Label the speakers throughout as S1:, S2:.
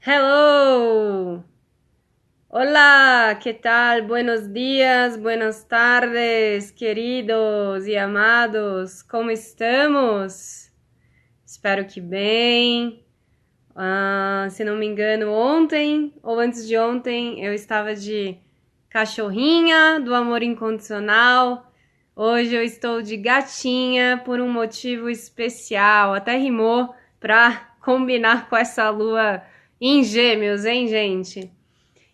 S1: Hello! Hola, ¿qué tal? Buenos días, buenas tardes, queridos e amados, como estamos? Espero que bem. Se não me engano, ontem ou antes de ontem eu estava de cachorrinha do amor incondicional. Hoje eu estou de gatinha por um motivo especial. Até rimou pra combinar com essa lua em Gêmeos, hein, gente?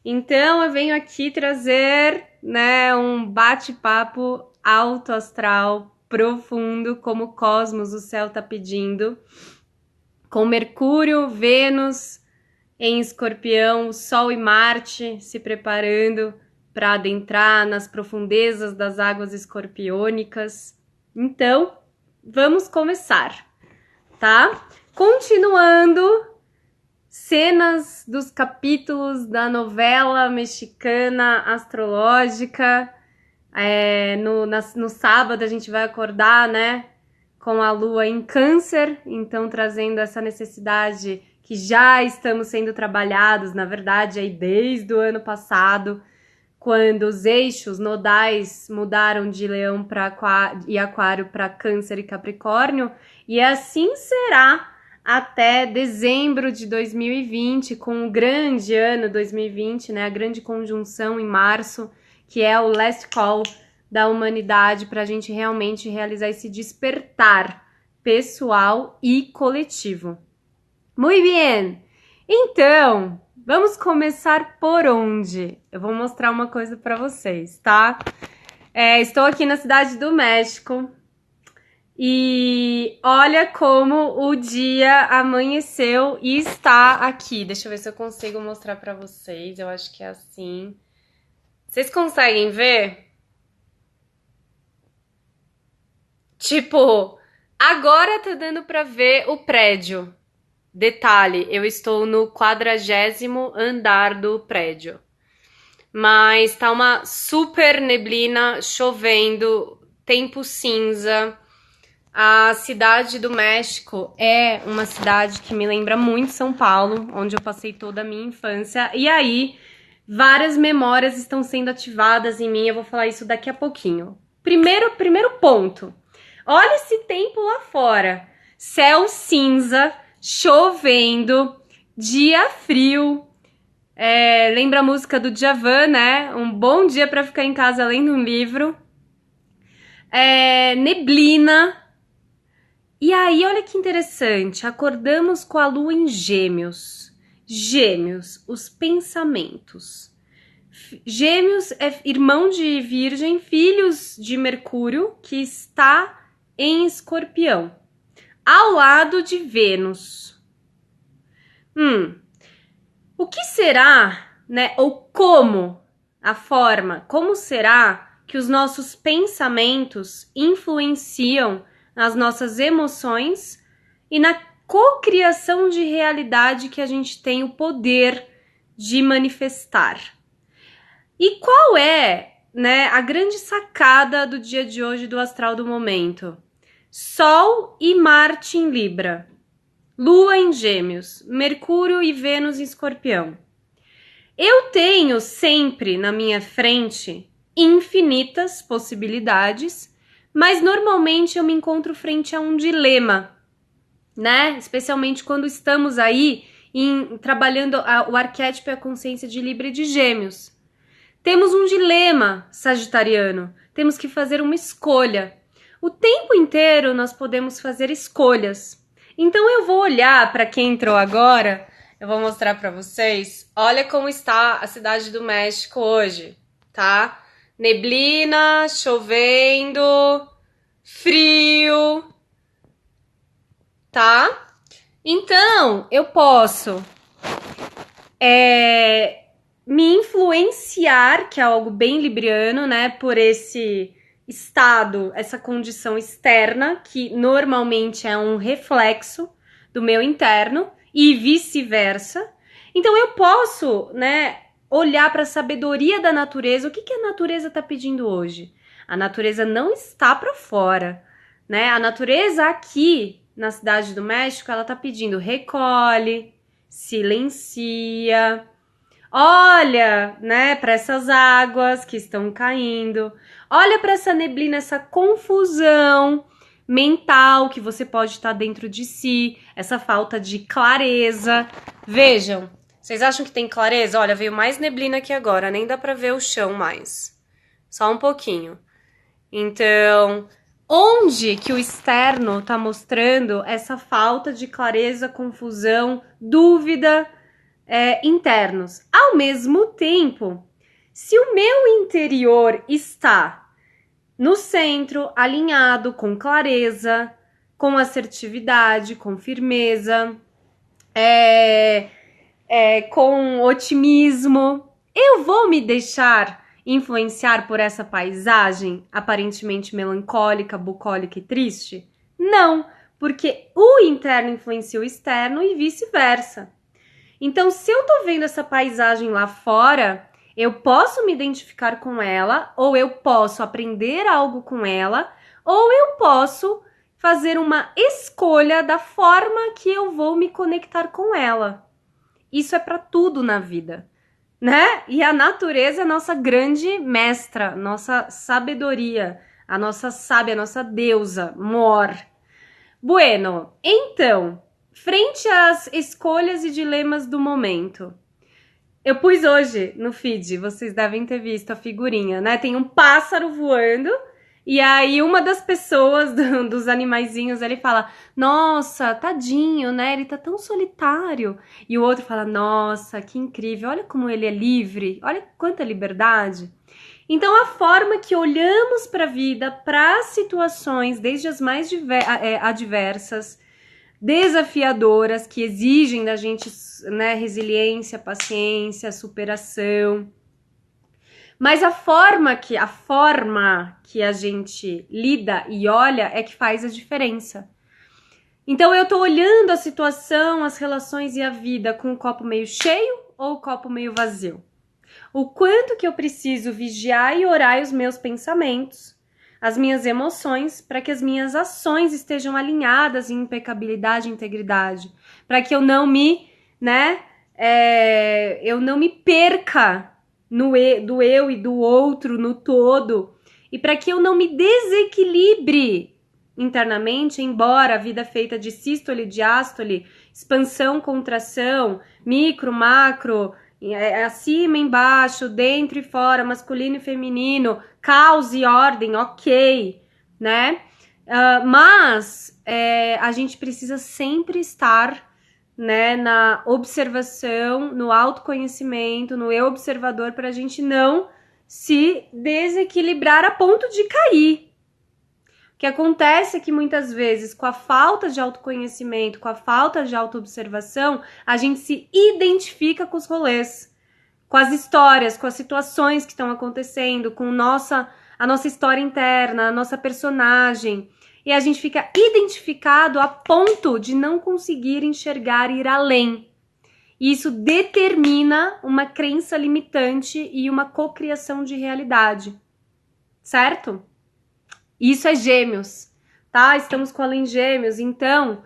S1: Então eu venho aqui trazer, né, um bate-papo alto astral, profundo, como o cosmos, o céu tá pedindo, com Mercúrio, Vênus em Escorpião, Sol e Marte se preparando para adentrar nas profundezas das águas escorpiônicas. Então, vamos começar, tá? Continuando cenas dos capítulos da novela mexicana astrológica. No sábado a gente vai acordar, né, com a lua em Câncer, então trazendo essa necessidade que já estamos sendo trabalhados, na verdade, aí desde o ano passado, quando os eixos nodais mudaram de Leão e Aquário para Câncer e Capricórnio, e assim será até dezembro de 2020, com o grande ano 2020, né, a grande conjunção em março, que é o last call da humanidade para a gente realmente realizar esse despertar pessoal e coletivo. Muito bem! Então, vamos começar por onde? Eu vou mostrar uma coisa para vocês, tá? Estou aqui na cidade do México e olha como o dia amanheceu e está aqui. Deixa eu ver se eu consigo mostrar para vocês. Eu acho que é assim. Vocês conseguem ver? Tipo, agora tá dando pra ver o prédio. Detalhe, eu estou no 40º andar do prédio. Mas tá uma super neblina, chovendo, tempo cinza. A cidade do México é uma cidade que me lembra muito São Paulo, onde eu passei toda a minha infância. E aí, várias memórias estão sendo ativadas em mim, eu vou falar isso daqui a pouquinho. Primeiro ponto. Olha esse tempo lá fora. Céu cinza, chovendo, dia frio. Lembra a música do Djavan, né? Um bom dia para ficar em casa lendo um livro. Neblina. E aí, olha que interessante. Acordamos com a lua em Gêmeos. Gêmeos, os pensamentos. Gêmeos é irmão de Virgem, filhos de Mercúrio, que está em Escorpião, ao lado de Vênus. O que será, né, ou como como será que os nossos pensamentos influenciam nas nossas emoções e na cocriação de realidade que a gente tem o poder de manifestar? E qual é, né, a grande sacada do dia de hoje do astral do momento? Sol e Marte em Libra, Lua em Gêmeos, Mercúrio e Vênus em Escorpião. Eu tenho sempre na minha frente infinitas possibilidades, mas normalmente eu me encontro frente a um dilema, né? Especialmente quando estamos aí trabalhando o arquétipo e a consciência de Libra e de Gêmeos. Temos um dilema sagitariano, temos que fazer uma escolha. O tempo inteiro nós podemos fazer escolhas. Então eu vou olhar para quem entrou agora, eu vou mostrar para vocês. Olha como está a cidade do México hoje, tá? Neblina, chovendo, frio, tá? Então eu posso me influenciar, que é algo bem libriano, né, por esse estado, essa condição externa, que normalmente é um reflexo do meu interno, e vice-versa. Então eu posso, né, olhar para a sabedoria da natureza. O que a natureza está pedindo hoje? A natureza não está para fora, né? A natureza aqui na cidade do México, ela está pedindo recolhe, silencia. Olha, né, para essas águas que estão caindo. Olha para essa neblina, essa confusão mental que você pode estar dentro de si, essa falta de clareza. Vejam, vocês acham que tem clareza? Olha, veio mais neblina aqui agora, nem dá para ver o chão mais. Só um pouquinho. Então, onde que o externo tá mostrando essa falta de clareza, confusão, dúvida internos? Ao mesmo tempo, se o meu interior está no centro, alinhado, com clareza, com assertividade, com firmeza, com otimismo, eu vou me deixar influenciar por essa paisagem aparentemente melancólica, bucólica e triste? Não, porque o interno influencia o externo e vice-versa. Então, se eu tô vendo essa paisagem lá fora, eu posso me identificar com ela, ou eu posso aprender algo com ela, ou eu posso fazer uma escolha da forma que eu vou me conectar com ela. Isso é para tudo na vida, né? E a natureza é a nossa grande mestra, nossa sabedoria, a nossa sábia, a nossa deusa, Mor. Bueno, então, frente às escolhas e dilemas do momento, eu pus hoje no feed, vocês devem ter visto a figurinha, né? Tem um pássaro voando e aí uma das pessoas dos animaizinhos, ele fala, nossa, tadinho, né? Ele tá tão solitário. E o outro fala, nossa, que incrível, olha como ele é livre, olha quanta liberdade. Então, a forma que olhamos para a vida, para as situações, desde as mais adversas, desafiadoras, que exigem da gente, né, resiliência, paciência, superação. Mas a forma que a gente lida e olha é que faz a diferença. Então eu tô olhando a situação, as relações e a vida com o copo meio cheio ou o copo meio vazio? O quanto que eu preciso vigiar e orar os meus pensamentos, as minhas emoções, para que as minhas ações estejam alinhadas em impecabilidade e integridade, para que eu não me, eu não me perca do eu e do outro, no todo, e para que eu não me desequilibre internamente, embora a vida feita de sístole e diástole, expansão, contração, micro, macro, acima, embaixo, dentro e fora, masculino e feminino, caos e ordem, ok, né? Mas a gente precisa sempre estar, né, na observação, no autoconhecimento, no eu observador, para a gente não se desequilibrar a ponto de cair. O que acontece é que muitas vezes, com a falta de autoconhecimento, com a falta de autoobservação, a gente se identifica com os rolês, com as histórias, com as situações que estão acontecendo, com a nossa história interna, a nossa personagem. E a gente fica identificado a ponto de não conseguir enxergar e ir além. E isso determina uma crença limitante e uma cocriação de realidade. Certo? Isso é Gêmeos, tá? Estamos com a lua em Gêmeos, então,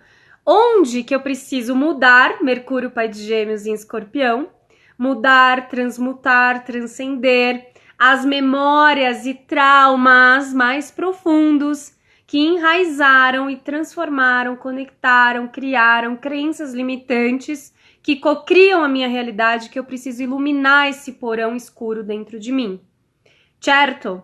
S1: onde que eu preciso mudar? Mercúrio, pai de Gêmeos em Escorpião. Mudar, transmutar, transcender as memórias e traumas mais profundos que enraizaram e transformaram, conectaram, criaram crenças limitantes que cocriam a minha realidade, que eu preciso iluminar esse porão escuro dentro de mim. Certo?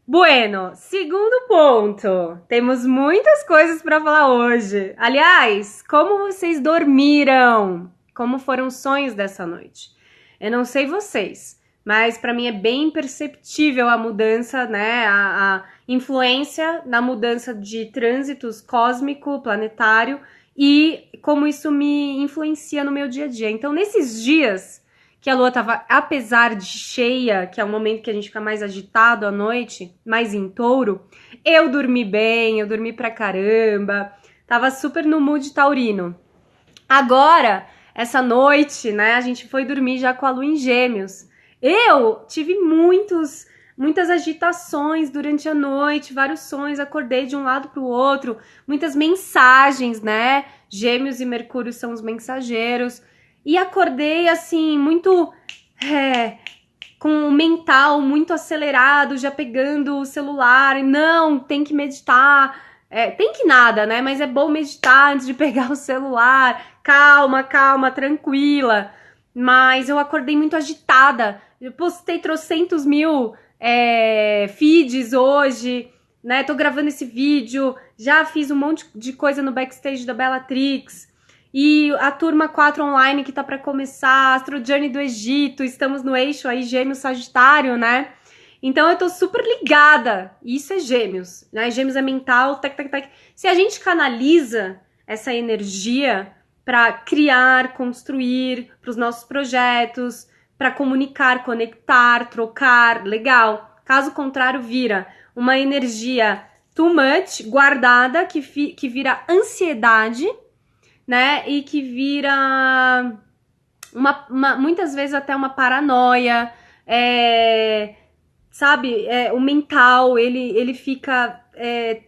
S1: Bueno, segundo ponto. Temos muitas coisas para falar hoje. Aliás, como vocês dormiram? Como foram os sonhos dessa noite? Eu não sei vocês, mas para mim é bem perceptível a mudança, né? A influência da mudança de trânsitos cósmico, planetário e como isso me influencia no meu dia a dia. Então, nesses dias que a lua tava, apesar de cheia, que é o momento que a gente fica mais agitado à noite, mais em touro, eu dormi bem, eu dormi pra caramba, tava super no mood taurino. Agora, essa noite, né, a gente foi dormir já com a lua em Gêmeos. Eu tive muitas agitações durante a noite, vários sonhos, acordei de um lado pro outro, muitas mensagens, né? Gêmeos e Mercúrio são os mensageiros. e acordei assim, muito com o mental muito acelerado, já pegando o celular, não, tem que meditar, tem que nada, né? Mas é bom meditar antes de pegar o celular, calma, calma, tranquila. Mas eu acordei muito agitada, eu postei trocentos mil feeds hoje, né? Tô gravando esse vídeo, já fiz um monte de coisa no backstage da Bellatrix. E a turma 4 online que tá para começar, Astro Journey do Egito, estamos no eixo aí Gêmeos Sagitário, né? Então eu tô super ligada. Isso é Gêmeos, né? Gêmeos é mental, tac, tac, tac. Se a gente canaliza essa energia para criar, construir para os nossos projetos, para comunicar, conectar, trocar, legal. Caso contrário, vira uma energia too much, guardada, que vira ansiedade, né? E que vira muitas vezes até uma paranoia, sabe? O mental, ele fica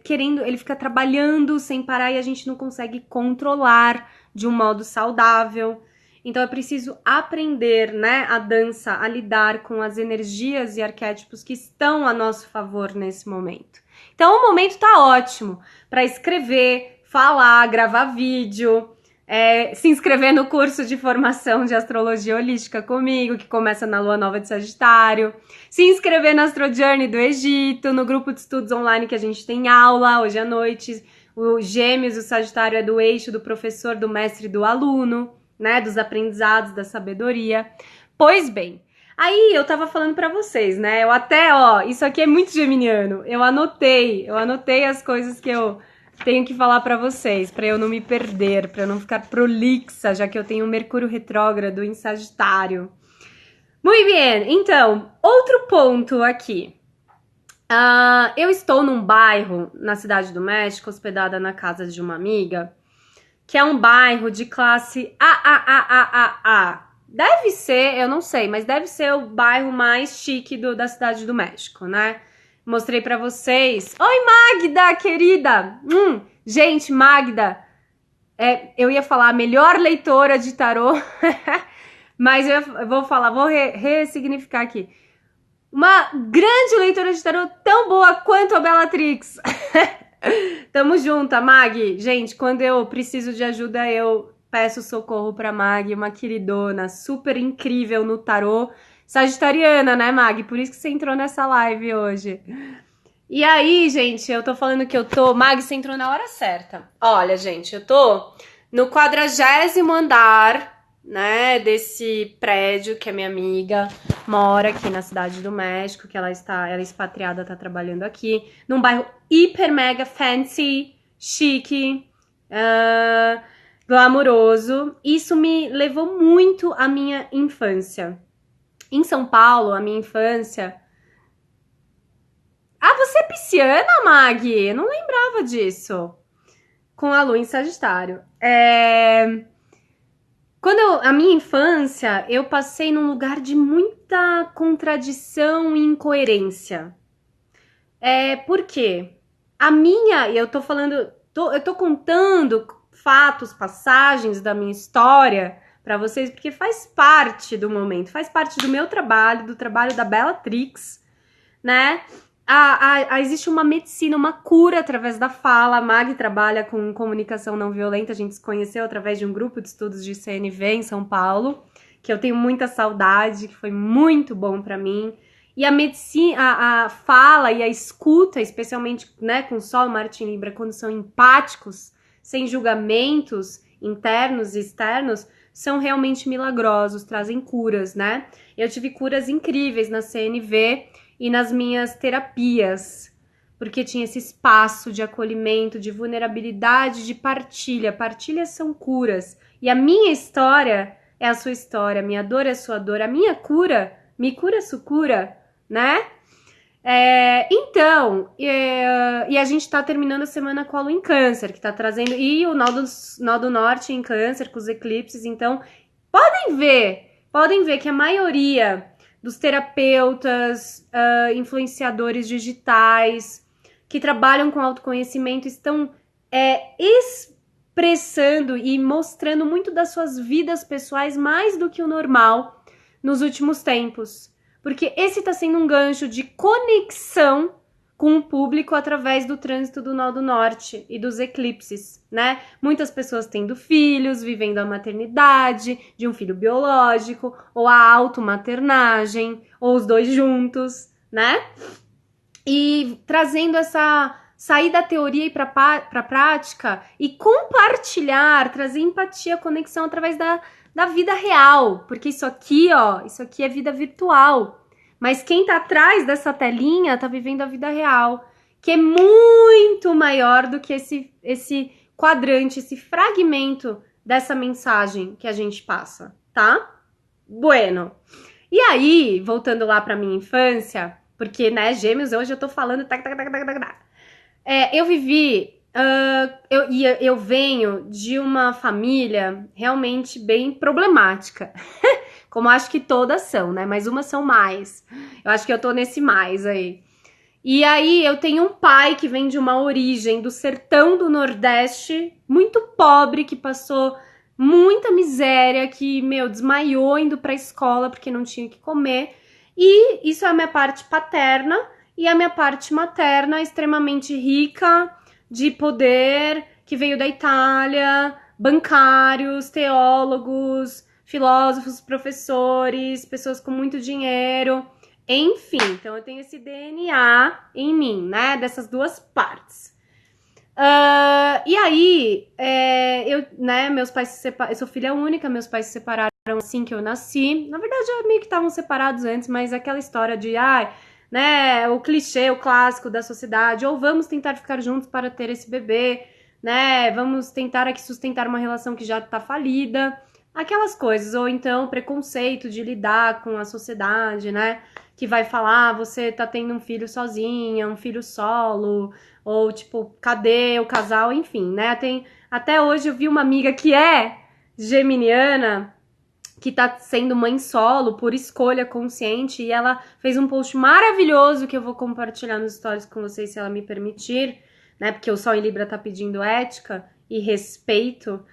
S1: querendo, ele fica trabalhando sem parar e a gente não consegue controlar de um modo saudável. Então é preciso aprender, né, a dança, a lidar com as energias e arquétipos que estão a nosso favor nesse momento. Então o momento tá ótimo para escrever, falar, gravar vídeo, se inscrever no curso de formação de astrologia holística comigo, que começa na lua nova de Sagitário, se inscrever na Astro Journey do Egito, no grupo de estudos online que a gente tem aula hoje à noite. O Gêmeos, o Sagitário é do eixo do professor, do mestre e do aluno, né, dos aprendizados, da sabedoria. Pois bem, aí eu tava falando pra vocês, né, eu até, isso aqui é muito geminiano, eu anotei as coisas que eu tenho que falar pra vocês, pra eu não me perder, pra eu não ficar prolixa, já que eu tenho Mercúrio retrógrado em Sagitário. Muito bem, então, outro ponto aqui. Eu estou num bairro na Cidade do México, hospedada na casa de uma amiga, que é um bairro de classe A. Deve ser, eu não sei, mas deve ser o bairro mais chique da Cidade do México, né? Mostrei pra vocês. Oi, Magda, querida! Gente, Magda, eu ia falar a melhor leitora de tarô, mas eu vou ressignificar aqui. Uma grande leitora de tarô tão boa quanto a Bellatrix. Tamo junto, Mag. Gente, quando eu preciso de ajuda, eu peço socorro pra Mag, uma queridona, super incrível no tarô. Sagitariana, né, Mag? Por isso que você entrou nessa live hoje. E aí, gente, eu tô falando que Mag, você entrou na hora certa. Olha, gente, eu tô no 40º andar, né, desse prédio que a minha amiga mora aqui na Cidade do México, que ela é expatriada, tá trabalhando aqui, num bairro hiper mega fancy, chique, glamouroso. Isso me levou muito à minha infância. Em São Paulo, a minha infância... você é pisciana, Mag? Eu não lembrava disso. Com a lua em Sagitário. A minha infância, eu passei num lugar de muita contradição e incoerência. Por quê? Eu tô falando, eu tô contando fatos, passagens da minha história pra vocês, porque faz parte do momento, faz parte do meu trabalho, do trabalho da Bellatrix, né? Existe uma medicina, uma cura através da fala. A Mag trabalha com comunicação não violenta, a gente se conheceu através de um grupo de estudos de CNV em São Paulo, que eu tenho muita saudade, que foi muito bom pra mim. E a medicina, a fala e a escuta, especialmente, né, com Sol, Marte em Libra, quando são empáticos, sem julgamentos internos e externos, são realmente milagrosos, trazem curas, né? Eu tive curas incríveis na CNV e nas minhas terapias, porque tinha esse espaço de acolhimento, de vulnerabilidade, de partilha. Partilhas são curas. E a minha história é a sua história, a minha dor é a sua dor, a minha cura, me cura, sua cura, né? E a gente tá terminando a semana com a lua em Câncer, que tá trazendo, e o nó do norte em Câncer, com os eclipses. Então, podem ver que a maioria dos terapeutas, influenciadores digitais, que trabalham com autoconhecimento, estão expressando e mostrando muito das suas vidas pessoais mais do que o normal nos últimos tempos. Porque esse tá sendo um gancho de conexão com o público através do trânsito do Nó do Norte e dos eclipses, né? Muitas pessoas tendo filhos, vivendo a maternidade de um filho biológico, ou a automaternagem, ou os dois juntos, né? E trazendo essa sair da teoria e para a prática e compartilhar, trazer empatia, conexão através da vida real, porque isso aqui é vida virtual. Mas quem tá atrás dessa telinha tá vivendo a vida real, que é muito maior do que esse quadrante, esse fragmento dessa mensagem que a gente passa, tá? Bueno. E aí, voltando lá pra minha infância, porque, né, Gêmeos, hoje eu tô falando... eu vivi... eu venho de uma família realmente bem problemática. Como acho que todas são, né? Mas umas são mais. Eu acho que eu tô nesse mais aí. E aí eu tenho um pai que vem de uma origem do sertão do Nordeste, muito pobre, que passou muita miséria, que, desmaiou indo pra escola porque não tinha o que comer. E isso é a minha parte paterna. E a minha parte materna é extremamente rica, de poder, que veio da Itália, bancários, teólogos, filósofos, professores, pessoas com muito dinheiro, enfim. Então eu tenho esse DNA em mim, né, dessas duas partes. E aí, meus pais se separaram, eu sou filha única, meus pais se separaram assim que eu nasci. Na verdade, já meio que estavam separados antes, mas aquela história de, o clichê, o clássico da sociedade, ou vamos tentar ficar juntos para ter esse bebê, né, vamos tentar aqui sustentar uma relação que já tá falida. Aquelas coisas, ou então preconceito de lidar com a sociedade, né? Que vai falar, você tá tendo um filho sozinha, um filho solo, ou tipo, cadê o casal? Enfim, né? Até hoje eu vi uma amiga que é geminiana, que tá sendo mãe solo por escolha consciente, e ela fez um post maravilhoso que eu vou compartilhar nos stories com vocês se ela me permitir, né? Porque o Sol em Libra tá pedindo ética e respeito.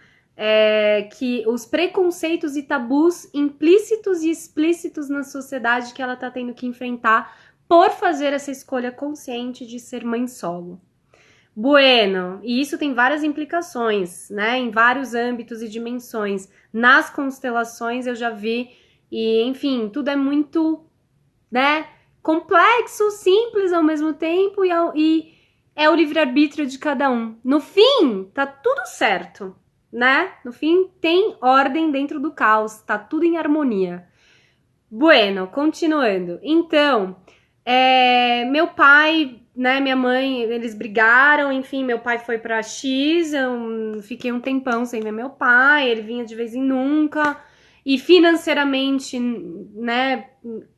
S1: Que os preconceitos e tabus implícitos e explícitos na sociedade que ela tá tendo que enfrentar por fazer essa escolha consciente de ser mãe solo. Bueno, e isso tem várias implicações, né, em vários âmbitos e dimensões. Nas constelações eu já vi, e enfim, tudo é muito, né, complexo, simples ao mesmo tempo, e é o livre-arbítrio de cada um. No fim, tá tudo certo, né? No fim, tem ordem dentro do caos, tá tudo em harmonia. Bueno, continuando. Então, meu pai, né, minha mãe, eles brigaram, enfim, meu pai foi pra X, eu fiquei um tempão sem ver meu pai, ele vinha de vez em nunca, e financeiramente, né,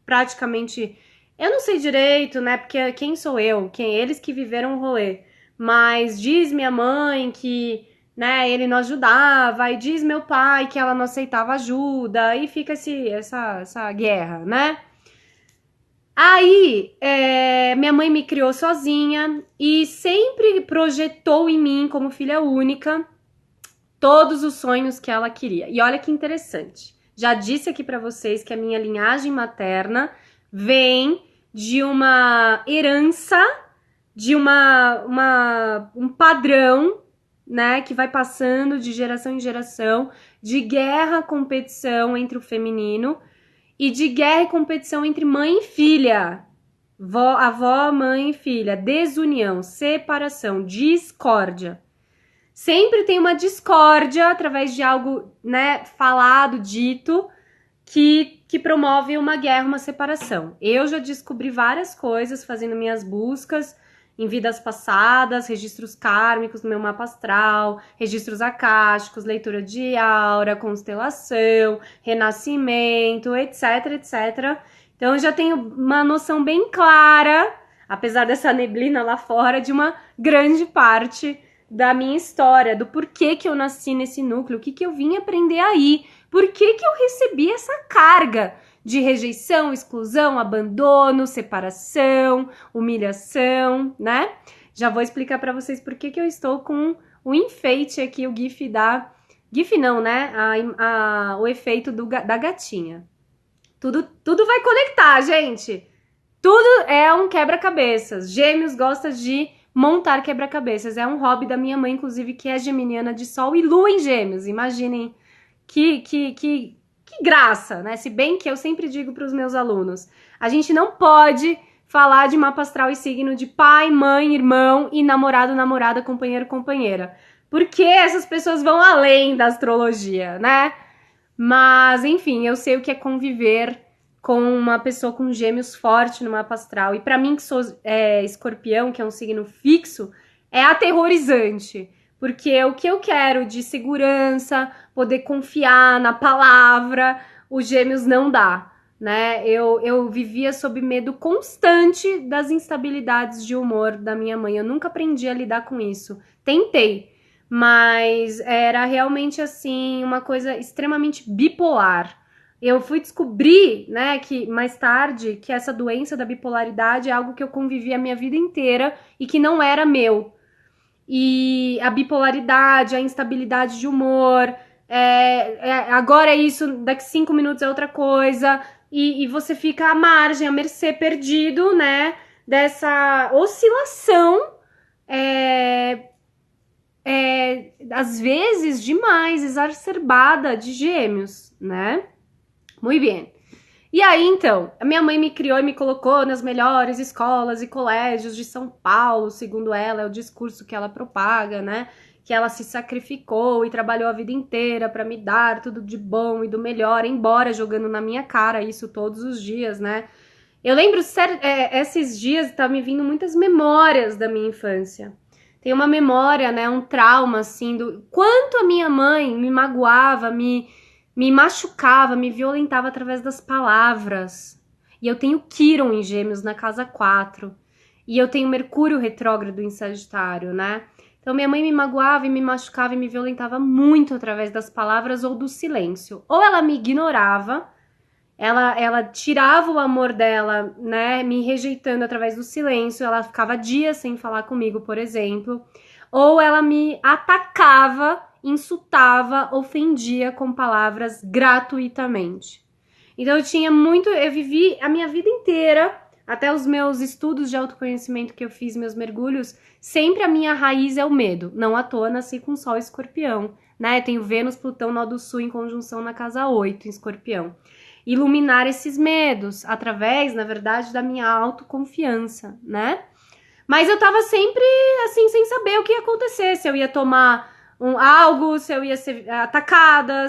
S1: praticamente, eu não sei direito, né, porque quem sou eu? Eles que viveram o rolê, mas diz minha mãe que, né, ele não ajudava, e diz meu pai que ela não aceitava ajuda, e fica essa guerra, né? Aí, minha mãe me criou sozinha e sempre projetou em mim, como filha única, todos os sonhos que ela queria. E olha que interessante. Já disse aqui pra vocês que a minha linhagem materna vem de uma herança, de um padrão, né, que vai passando de geração em geração, de guerra, competição entre o feminino e de guerra e competição entre mãe e filha. Avó, mãe e filha. Desunião, separação, discórdia. Sempre tem uma discórdia através de algo, né, falado, dito, que promove uma guerra, uma separação. Eu já descobri várias coisas fazendo minhas buscas em vidas passadas, registros kármicos no meu mapa astral, registros acásticos, leitura de aura, constelação, renascimento, etc, etc. Então eu já tenho uma noção bem clara, apesar dessa neblina lá fora, de uma grande parte da minha história, do porquê que eu nasci nesse núcleo, o que eu vim aprender aí, por que eu recebi essa carga de rejeição, exclusão, abandono, separação, humilhação, né? Já vou explicar para vocês por que eu estou com o enfeite aqui, o GIF da... GIF não, né? O efeito da gatinha. Tudo vai conectar, gente. Tudo é um quebra-cabeças. Gêmeos gosta de montar quebra-cabeças. É um hobby da minha mãe, inclusive, que é geminiana de sol e lua em gêmeos. Imaginem que graça, né? Se bem que eu sempre digo para os meus alunos, a gente não pode falar de mapa astral e signo de pai, mãe, irmão e namorado, namorada, companheiro, companheira. Porque essas pessoas vão além da astrologia, né? Mas, enfim, eu sei o que é conviver com uma pessoa com gêmeos forte no mapa astral. E para mim, que sou escorpião, que é um signo fixo, é aterrorizante. Porque o que eu quero de segurança, poder confiar na palavra, os gêmeos não dá, né? Eu vivia sob medo constante das instabilidades de humor da minha mãe. Eu nunca aprendi a lidar com isso. Tentei, mas era realmente assim uma coisa extremamente bipolar. Eu fui descobrir, né, que mais tarde, que essa doença da bipolaridade é algo que eu convivi a minha vida inteira e que não era meu. E a bipolaridade, a instabilidade de humor, agora é isso, daqui 5 minutos é outra coisa, e você fica à margem, à mercê, perdido, né, dessa oscilação, às vezes demais, exacerbada de gêmeos, né? Muito bem. E aí, então, a minha mãe me criou e me colocou nas melhores escolas e colégios de São Paulo, segundo ela, é o discurso que ela propaga, né? Que ela se sacrificou e trabalhou a vida inteira para me dar tudo de bom e do melhor, embora jogando na minha cara isso todos os dias, né? Eu lembro, esses dias tá me vindo muitas memórias da minha infância. Tem uma memória, né, um trauma, assim, do quanto a minha mãe me magoava, me machucava, me violentava através das palavras. E eu tenho Quiron em Gêmeos na casa 4. E eu tenho Mercúrio retrógrado em Sagitário, né? Então minha mãe me magoava e me machucava e me violentava muito através das palavras ou do silêncio. Ou ela me ignorava, ela tirava o amor dela, né, me rejeitando através do silêncio, ela ficava dias sem falar comigo, por exemplo. Ou ela me atacava, insultava, ofendia com palavras gratuitamente. Então eu vivi a minha vida inteira, até os meus estudos de autoconhecimento que eu fiz, meus mergulhos, sempre a minha raiz é o medo. Não à toa nasci com Sol Escorpião, né? Tenho Vênus, Plutão, Nó do Sul em conjunção na casa 8 em Escorpião. Iluminar esses medos através, na verdade, da minha autoconfiança, né? Mas eu tava sempre, assim, sem saber o que ia acontecer, se eu ia tomar algo, se eu ia ser atacada,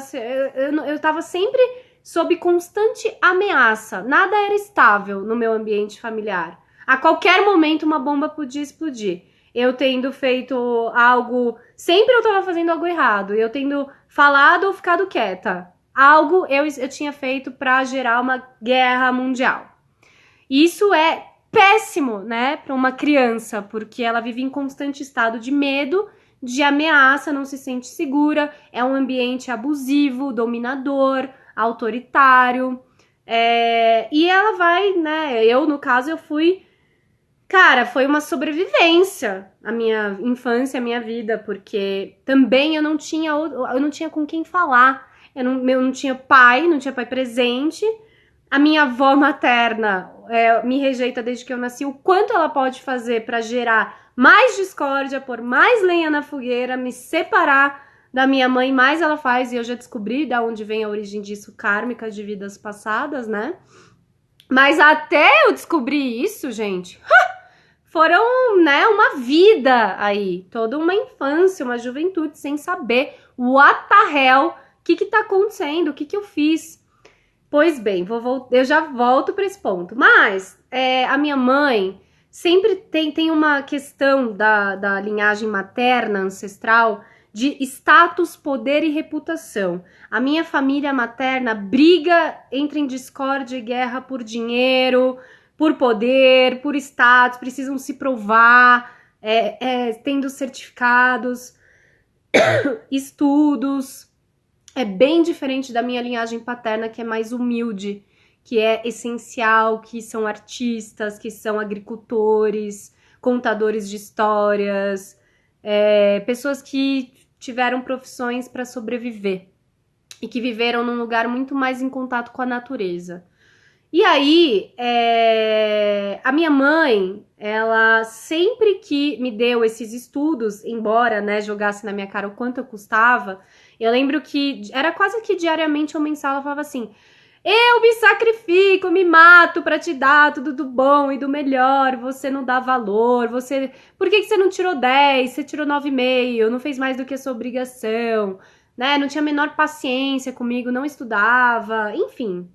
S1: eu tava sempre sob constante ameaça. Nada era estável no meu ambiente familiar. A qualquer momento uma bomba podia explodir. Eu tendo feito algo, sempre eu tava fazendo algo errado, eu tendo falado ou ficado quieta. Algo eu tinha feito para gerar uma guerra mundial. Isso é péssimo, né, para uma criança, porque ela vive em constante estado de medo, de ameaça, não se sente segura, é um ambiente abusivo, dominador, autoritário, e ela vai, né, no caso, eu fui, cara, foi uma sobrevivência a minha infância, a minha vida, porque também eu não tinha com quem falar, eu não tinha pai presente. A minha avó materna me rejeita desde que eu nasci. O quanto ela pode fazer para gerar mais discórdia, pôr mais lenha na fogueira, me separar da minha mãe, mais ela faz. E eu já descobri de onde vem a origem disso, kármica de vidas passadas, né? Mas até eu descobrir isso, gente, foram, né, uma vida aí. Toda uma infância, uma juventude sem saber what the hell, o que tá acontecendo, o que eu fiz. Pois bem, eu já volto para esse ponto. Mas a minha mãe sempre tem uma questão da linhagem materna, ancestral, de status, poder e reputação. A minha família materna entra em discórdia e guerra por dinheiro, por poder, por status, precisam se provar, tendo certificados, estudos. É bem diferente da minha linhagem paterna, que é mais humilde, que é essencial, que são artistas, que são agricultores, contadores de histórias, pessoas que tiveram profissões para sobreviver e que viveram num lugar muito mais em contato com a natureza. E aí, a minha mãe, ela sempre que me deu esses estudos, embora, né, jogasse na minha cara o quanto eu custava, eu lembro que era quase que diariamente ou mensal, ela falava assim: eu me sacrifico, me mato pra te dar tudo do bom e do melhor, você não dá valor, você... Por que você não tirou 10? Você tirou 9,5, não fez mais do que a sua obrigação, né? Não tinha a menor paciência comigo, não estudava, enfim,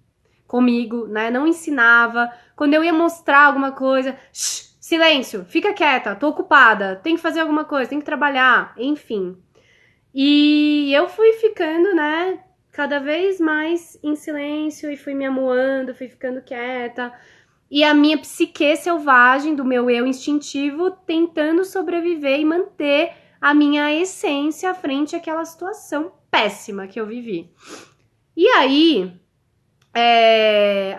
S1: comigo, né? Não ensinava. Quando eu ia mostrar alguma coisa, shh, silêncio, fica quieta, tô ocupada, tem que fazer alguma coisa, tem que trabalhar, enfim. E eu fui ficando, né, cada vez mais em silêncio e fui me amuando, fui ficando quieta. E a minha psique selvagem, do meu eu instintivo, tentando sobreviver e manter a minha essência frente àquela situação péssima que eu vivi. E aí,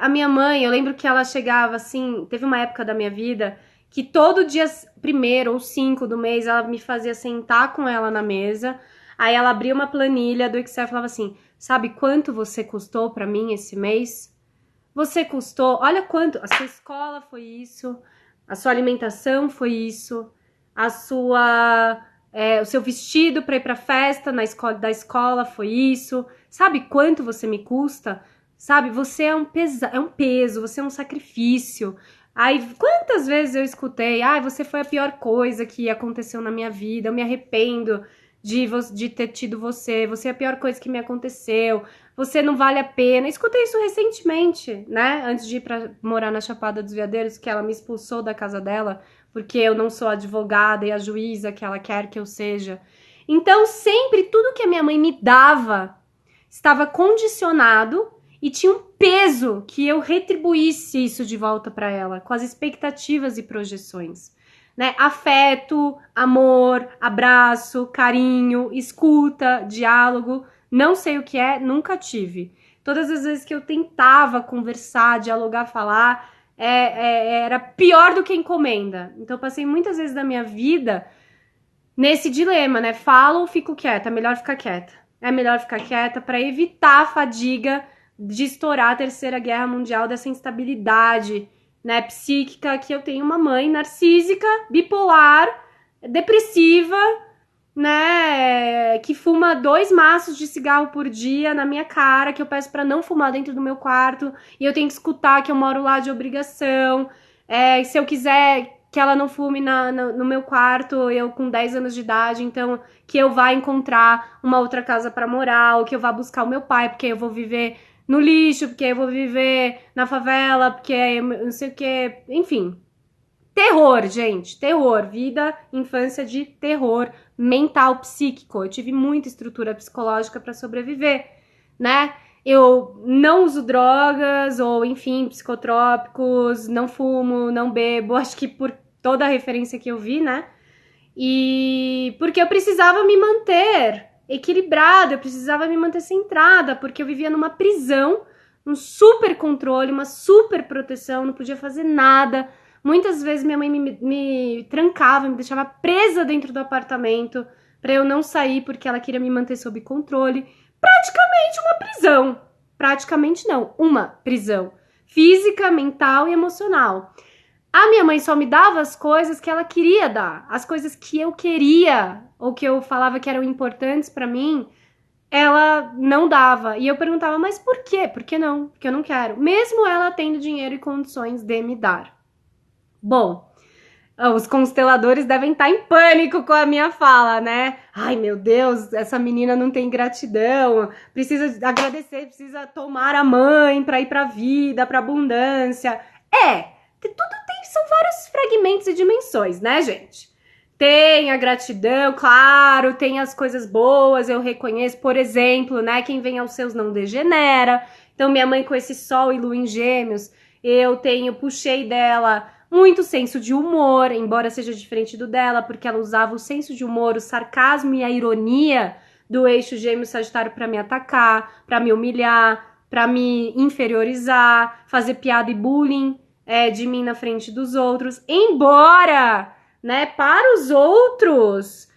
S1: a minha mãe, eu lembro que ela chegava assim, teve uma época da minha vida que todo dia 1º ou 5 do mês ela me fazia sentar com ela na mesa. Aí ela abria uma planilha do Excel e falava assim: sabe quanto você custou pra mim esse mês? Você custou, olha quanto, a sua escola foi isso, a sua alimentação foi isso, o seu vestido pra ir pra festa da escola foi isso. Sabe quanto você me custa? Sabe, você é um peso, você é um sacrifício. Aí, quantas vezes eu escutei: você foi a pior coisa que aconteceu na minha vida, eu me arrependo de ter tido você é a pior coisa que me aconteceu, você não vale a pena. Escutei isso recentemente, né, antes de ir pra morar na Chapada dos Veadeiros, que ela me expulsou da casa dela, porque eu não sou a advogada e a juíza que ela quer que eu seja. Então, sempre, tudo que a minha mãe me dava estava condicionado e tinha um peso que eu retribuísse isso de volta para ela, com as expectativas e projeções. Né? Afeto, amor, abraço, carinho, escuta, diálogo, não sei o que é, nunca tive. Todas as vezes que eu tentava conversar, dialogar, falar, era pior do que encomenda. Então eu passei muitas vezes da minha vida nesse dilema, né? Falo ou fico quieta? É melhor ficar quieta. É melhor ficar quieta para evitar a fadiga de estourar a Terceira Guerra Mundial, dessa instabilidade, né, psíquica, que eu tenho uma mãe narcísica, bipolar, depressiva, né, que fuma 2 maços de cigarro por dia na minha cara, que eu peço para não fumar dentro do meu quarto, e eu tenho que escutar que eu moro lá de obrigação. Se eu quiser que ela não fume no meu quarto, eu com 10 anos de idade, então que eu vá encontrar uma outra casa para morar, ou que eu vá buscar o meu pai, porque eu vou viver no lixo, porque eu vou viver na favela, porque não sei o que, enfim. Terror, gente, terror, vida, infância de terror mental, psíquico. Eu tive muita estrutura psicológica para sobreviver, né? Eu não uso drogas ou, enfim, psicotrópicos, não fumo, não bebo, acho que por toda a referência que eu vi, né? E porque eu precisava me manter equilibrada, eu precisava me manter centrada, porque eu vivia numa prisão, um super controle, uma super proteção, não podia fazer nada. Muitas vezes minha mãe me trancava, me deixava presa dentro do apartamento para eu não sair, porque ela queria me manter sob controle. Praticamente uma prisão. Praticamente não, uma prisão. Física, mental e emocional. A minha mãe só me dava as coisas que ela queria dar. As coisas que eu queria, ou que eu falava que eram importantes pra mim, ela não dava. E eu perguntava: mas por quê? Por que não? Porque eu não quero. Mesmo ela tendo dinheiro e condições de me dar. Bom, os consteladores devem estar em pânico com a minha fala, né? Ai, meu Deus, essa menina não tem gratidão, precisa agradecer, precisa tomar a mãe pra ir pra vida, pra abundância. São vários fragmentos e dimensões, né, gente? Tem a gratidão, claro, tem as coisas boas, eu reconheço, por exemplo, né, quem vem aos seus não degenera. Então, minha mãe com esse sol e lua em gêmeos, puxei dela muito senso de humor, embora seja diferente do dela, porque ela usava o senso de humor, o sarcasmo e a ironia do eixo gêmeo sagitário para me atacar, para me humilhar, para me inferiorizar, fazer piada e bullying de mim na frente dos outros, embora, né, para os outros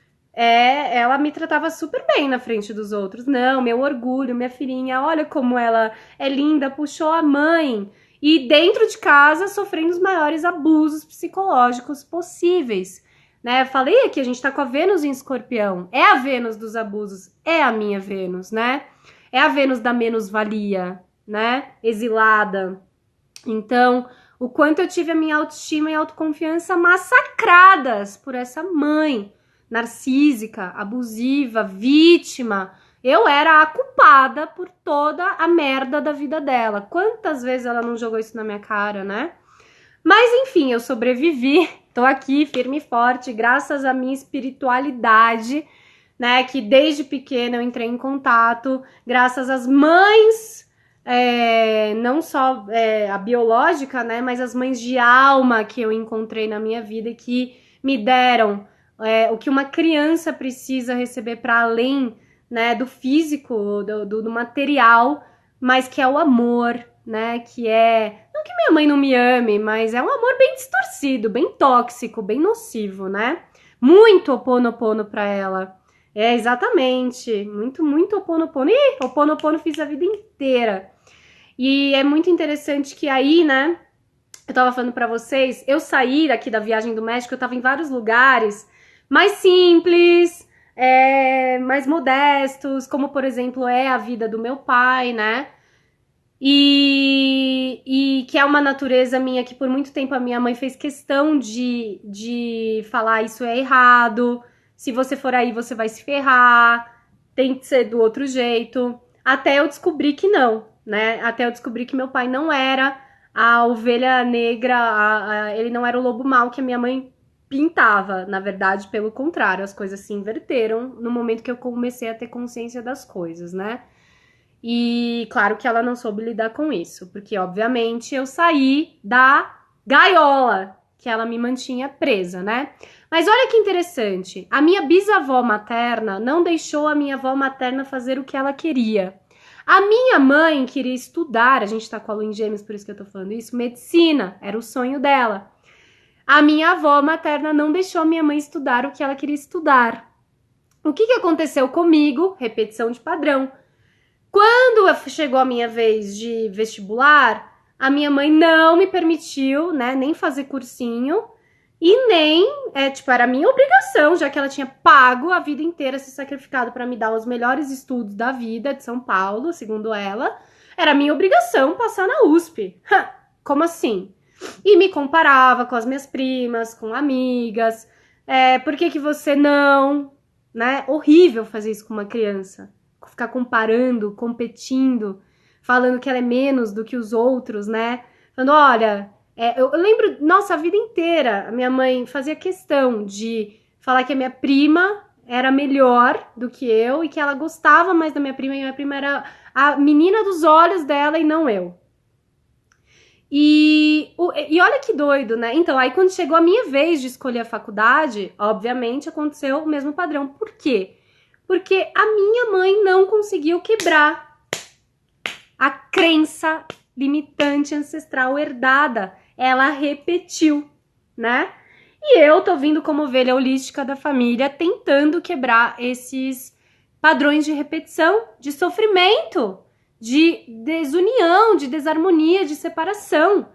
S1: ela me tratava super bem na frente dos outros. Não, meu orgulho, minha filhinha, olha como ela é linda, puxou a mãe. E dentro de casa, sofrendo os maiores abusos psicológicos possíveis. Né? Falei aqui, a gente tá com a Vênus em Escorpião. É a Vênus dos abusos, é a minha Vênus, né? É a Vênus da menos-valia, né? Exilada. Então, o quanto eu tive a minha autoestima e autoconfiança massacradas por essa mãe narcísica, abusiva, vítima. Eu era a culpada por toda a merda da vida dela. Quantas vezes ela não jogou isso na minha cara, né? Mas enfim, eu sobrevivi, tô aqui firme e forte, graças à minha espiritualidade, né? Que desde pequena eu entrei em contato, graças às mães, não só a biológica, né? Mas as mães de alma que eu encontrei na minha vida e que me deram o que uma criança precisa receber para além, né, do físico, do material, mas que é o amor, né? Que é. Não que minha mãe não me ame, mas é um amor bem distorcido, bem tóxico, bem nocivo, né? Muito oponopono pra ela. É, exatamente. Muito, muito oponopono. Ih, oponopono fiz a vida inteira. E é muito interessante que aí, né? Eu tava falando pra vocês, eu saí daqui da viagem do México, eu tava em vários lugares mais simples, mais modestos, como por exemplo é a vida do meu pai, né? E que é uma natureza minha que por muito tempo a minha mãe fez questão de falar isso é errado, se você for aí você vai se ferrar, tem que ser do outro jeito. Até eu descobri que não, né? Até eu descobri que meu pai não era a ovelha negra, ele não era o lobo mau que a minha mãe pintava. Na verdade, pelo contrário, as coisas se inverteram no momento que eu comecei a ter consciência das coisas, né? E claro que ela não soube lidar com isso, porque obviamente eu saí da gaiola que ela me mantinha presa, né? Mas olha que interessante, a minha bisavó materna não deixou a minha avó materna fazer o que ela queria. A minha mãe queria estudar, a gente tá com a lua em Gêmeos, por isso que eu tô falando isso, medicina, era o sonho dela. A minha avó materna não deixou a minha mãe estudar o que ela queria estudar. O que aconteceu comigo? Repetição de padrão. Quando chegou a minha vez de vestibular, a minha mãe não me permitiu, né, nem fazer cursinho e nem, era minha obrigação, já que ela tinha pago a vida inteira, se sacrificado para me dar os melhores estudos da vida de São Paulo, segundo ela, era minha obrigação passar na USP. Como assim? E me comparava com as minhas primas, com amigas. Por que você não? Né? Horrível fazer isso com uma criança. Ficar comparando, competindo, falando que ela é menos do que os outros, né? Falando, olha, eu lembro, nossa, a vida inteira, a minha mãe fazia questão de falar que a minha prima era melhor do que eu e que ela gostava mais da minha prima e minha prima era a menina dos olhos dela e não eu. E olha que doido, né? Então, aí quando chegou a minha vez de escolher a faculdade, obviamente aconteceu o mesmo padrão. Por quê? Porque a minha mãe não conseguiu quebrar a crença limitante ancestral herdada. Ela repetiu, né? E eu tô vindo como ovelha holística da família tentando quebrar esses padrões de repetição, de sofrimento, de desunião, de desarmonia, de separação,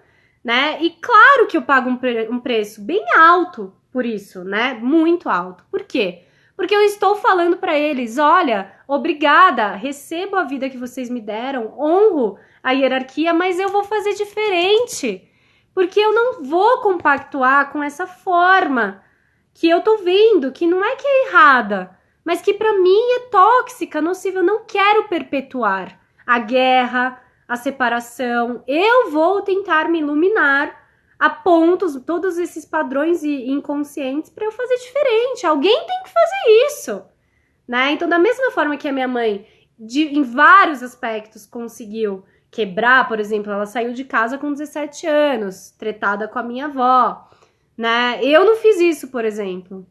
S1: né? E claro que eu pago um preço bem alto por isso, né? Muito alto. Por quê? Porque eu estou falando para eles, olha, obrigada, recebo a vida que vocês me deram, honro a hierarquia, mas eu vou fazer diferente. Porque eu não vou compactuar com essa forma que eu tô vendo, que não é que é errada, mas que para mim é tóxica, nociva, eu não quero perpetuar a guerra, a separação. Eu vou tentar me iluminar a pontos, todos esses padrões inconscientes para eu fazer diferente. Alguém tem que fazer isso, né? Então, da mesma forma que a minha mãe, em vários aspectos, conseguiu quebrar, por exemplo, ela saiu de casa com 17 anos, tretada com a minha avó, né? Eu não fiz isso, por exemplo.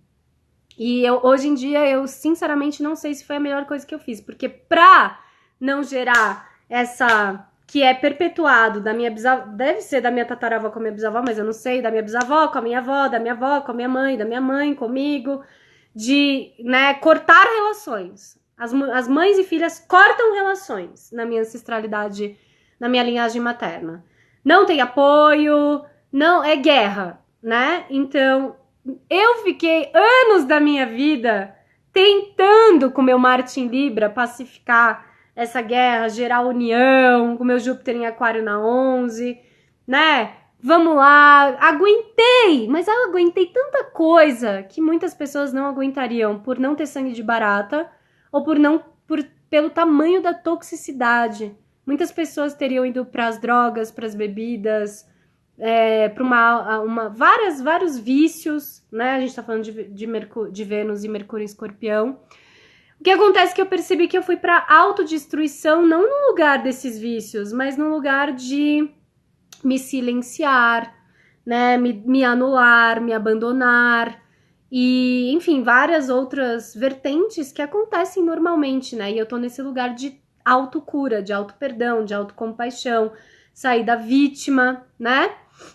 S1: E hoje em dia, eu sinceramente não sei se foi a melhor coisa que eu fiz, porque pra não gerar essa que é perpetuado da minha bisavó, deve ser da minha tataravó com a minha bisavó, mas eu não sei, da minha bisavó com a minha avó, da minha avó com a minha mãe, da minha mãe comigo, de, né, cortar relações. As mães e filhas cortam relações na minha ancestralidade, na minha linhagem materna. Não tem apoio, não é guerra, né? Então, eu fiquei anos da minha vida tentando, com meu Marte em Libra, pacificar essa guerra, gerar união, com meu Júpiter em Aquário na 11, né? Vamos lá, aguentei, mas eu aguentei tanta coisa que muitas pessoas não aguentariam por não ter sangue de barata ou pelo tamanho da toxicidade. Muitas pessoas teriam ido para as drogas, para as bebidas, para vários vícios, né? A gente tá falando de Vênus e Mercúrio em Escorpião. O que acontece é que eu percebi que eu fui para autodestruição, não no lugar desses vícios, mas no lugar de me silenciar, né? Me anular, me abandonar. E, enfim, várias outras vertentes que acontecem normalmente, né? E eu tô nesse lugar de autocura, de auto-perdão, de autocompaixão, sair da vítima, né?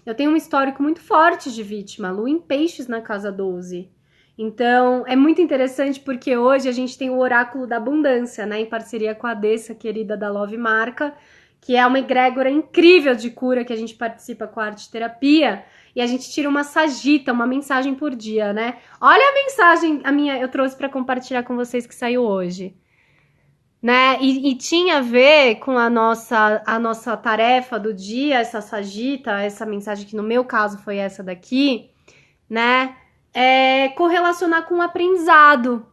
S1: Eu tenho um histórico muito forte de vítima, Lua em Peixes na casa 12. Então, é muito interessante porque hoje a gente tem o Oráculo da Abundância, né? Em parceria com a Dessa, querida da Love Marca, que é uma egrégora incrível de cura que a gente participa com a arte terapia. E a gente tira uma sagita, uma mensagem por dia, né? Olha a mensagem, eu trouxe para compartilhar com vocês que saiu hoje. Né? E tinha a ver com a nossa tarefa do dia, essa sagita, essa mensagem que no meu caso foi essa daqui, né? Correlacionar com o aprendizado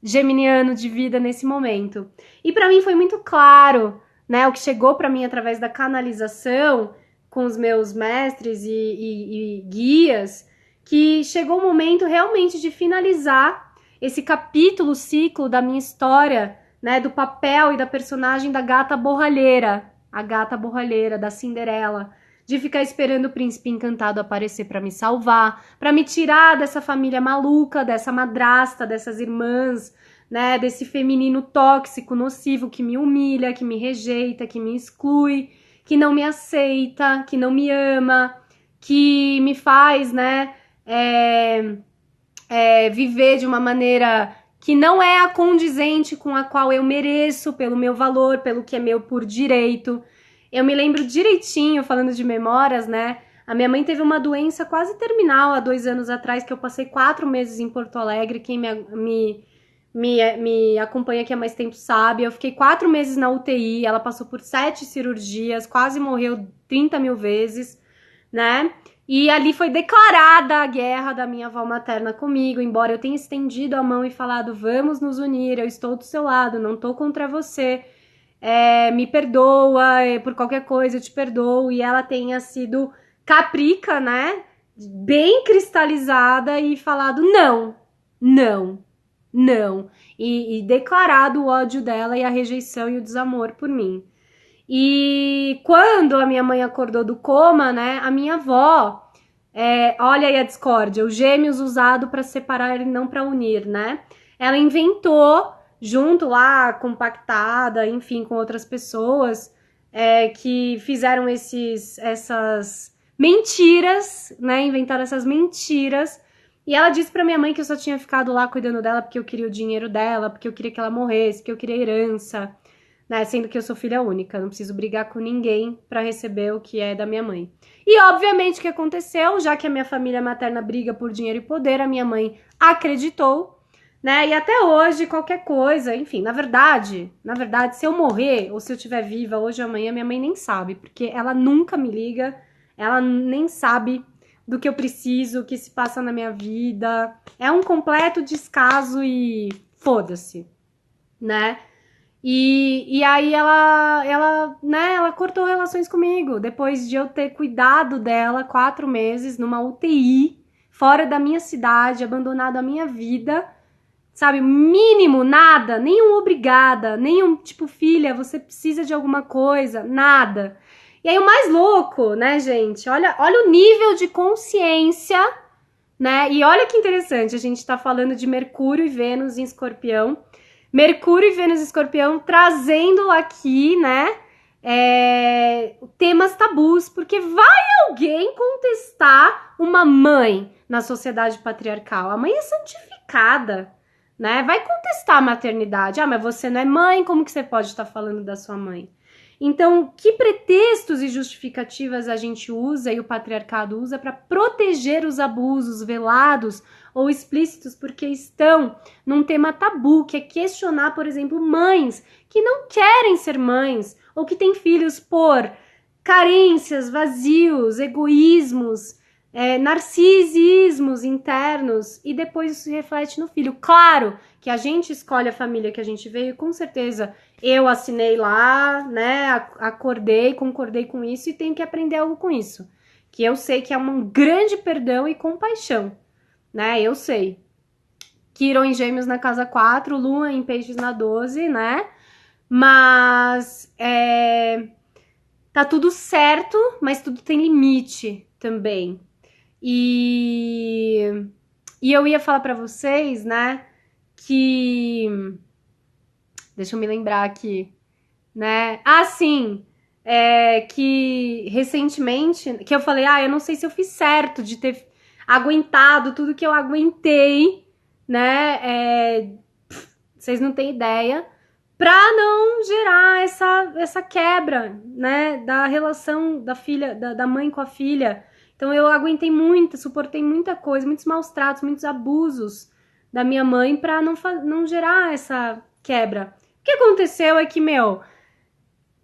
S1: geminiano de vida nesse momento. E para mim foi muito claro, né? O que chegou para mim através da canalização com os meus mestres e guias, que chegou o momento realmente de finalizar esse capítulo, ciclo da minha história, né, do papel e da personagem da gata borralheira, a gata borralheira da Cinderela, de ficar esperando o príncipe encantado aparecer para me salvar, para me tirar dessa família maluca, dessa madrasta, dessas irmãs, né, desse feminino tóxico, nocivo, que me humilha, que me rejeita, que me exclui, que não me aceita, que não me ama, que me faz, né, viver de uma maneira que não é a condizente com a qual eu mereço, pelo meu valor, pelo que é meu por direito. Eu me lembro direitinho, falando de memórias, né? A minha mãe teve uma doença quase terminal há 2 anos atrás, que eu passei 4 meses em Porto Alegre. Quem me acompanha aqui há mais tempo sabe. Eu fiquei 4 meses na UTI, ela passou por 7 cirurgias, quase morreu 30 mil vezes, né? E ali foi declarada a guerra da minha avó materna comigo, embora eu tenha estendido a mão e falado, vamos nos unir, eu estou do seu lado, não estou contra você, me perdoa, por qualquer coisa eu te perdoo, e ela tenha sido caprica, né, bem cristalizada e falado não, não, não, e declarado o ódio dela e a rejeição e o desamor por mim. E quando a minha mãe acordou do coma, né, a minha avó, olha aí a discórdia, os gêmeos usado para separar e não para unir, né? Ela inventou, junto lá, compactada, enfim, com outras pessoas, que fizeram essas mentiras, né? Inventaram essas mentiras. E ela disse pra minha mãe que eu só tinha ficado lá cuidando dela porque eu queria o dinheiro dela, porque eu queria que ela morresse, porque eu queria herança. Né, sendo que eu sou filha única, não preciso brigar com ninguém para receber o que é da minha mãe. E obviamente o que aconteceu, já que a minha família materna briga por dinheiro e poder, a minha mãe acreditou, né? E até hoje qualquer coisa, enfim, na verdade, se eu morrer ou se eu estiver viva hoje ou amanhã, minha mãe nem sabe, porque ela nunca me liga, ela nem sabe do que eu preciso, o que se passa na minha vida. É um completo descaso e foda-se, né? E aí ela cortou relações comigo, depois de eu ter cuidado dela 4 meses numa UTI, fora da minha cidade, abandonado a minha vida, sabe? Mínimo, nada, nenhum obrigada, nenhum tipo, filha, você precisa de alguma coisa, nada. E aí o mais louco, né, gente? Olha o nível de consciência, né? E olha que interessante, a gente tá falando de Mercúrio e Vênus em Escorpião. Mercúrio e Vênus em Escorpião trazendo aqui, né, temas tabus, porque vai alguém contestar uma mãe na sociedade patriarcal. A mãe é santificada. delicada, né? Vai contestar a maternidade. Ah, mas você não é mãe, como que você pode estar falando da sua mãe? Então, que pretextos e justificativas a gente usa e o patriarcado usa para proteger os abusos velados ou explícitos porque estão num tema tabu, que é questionar, por exemplo, mães que não querem ser mães ou que têm filhos por carências, vazios, egoísmos, narcisismos internos, e depois isso se reflete no filho. Claro que a gente escolhe a família que a gente veio, com certeza eu assinei lá, né, acordei, concordei com isso e tenho que aprender algo com isso, que eu sei que é um grande perdão e compaixão, né, eu sei. Quirón em Gêmeos na casa 4, Lua em Peixes na 12, né, mas tá tudo certo, mas tudo tem limite também. E eu ia falar pra vocês, né, que... Deixa eu me lembrar aqui, né? Ah, sim! Que recentemente, que eu falei, eu não sei se eu fiz certo de ter aguentado tudo que eu aguentei, né? Vocês não têm ideia, pra não gerar essa quebra, né? Da relação da filha, da mãe com a filha. Então eu aguentei muito, suportei muita coisa, muitos maus tratos, muitos abusos da minha mãe pra não gerar essa quebra. O que aconteceu é que,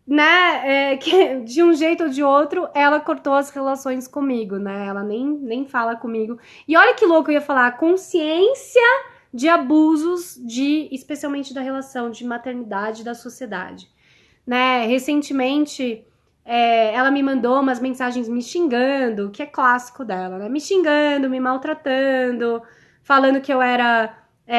S1: né, que de um jeito ou de outro, ela cortou as relações comigo, né? Ela nem fala comigo. E olha que louco, eu ia falar, a consciência de abusos, especialmente da relação de maternidade da sociedade, né? Recentemente, ela me mandou umas mensagens me xingando, que é clássico dela, né? Me xingando, me maltratando, falando que eu era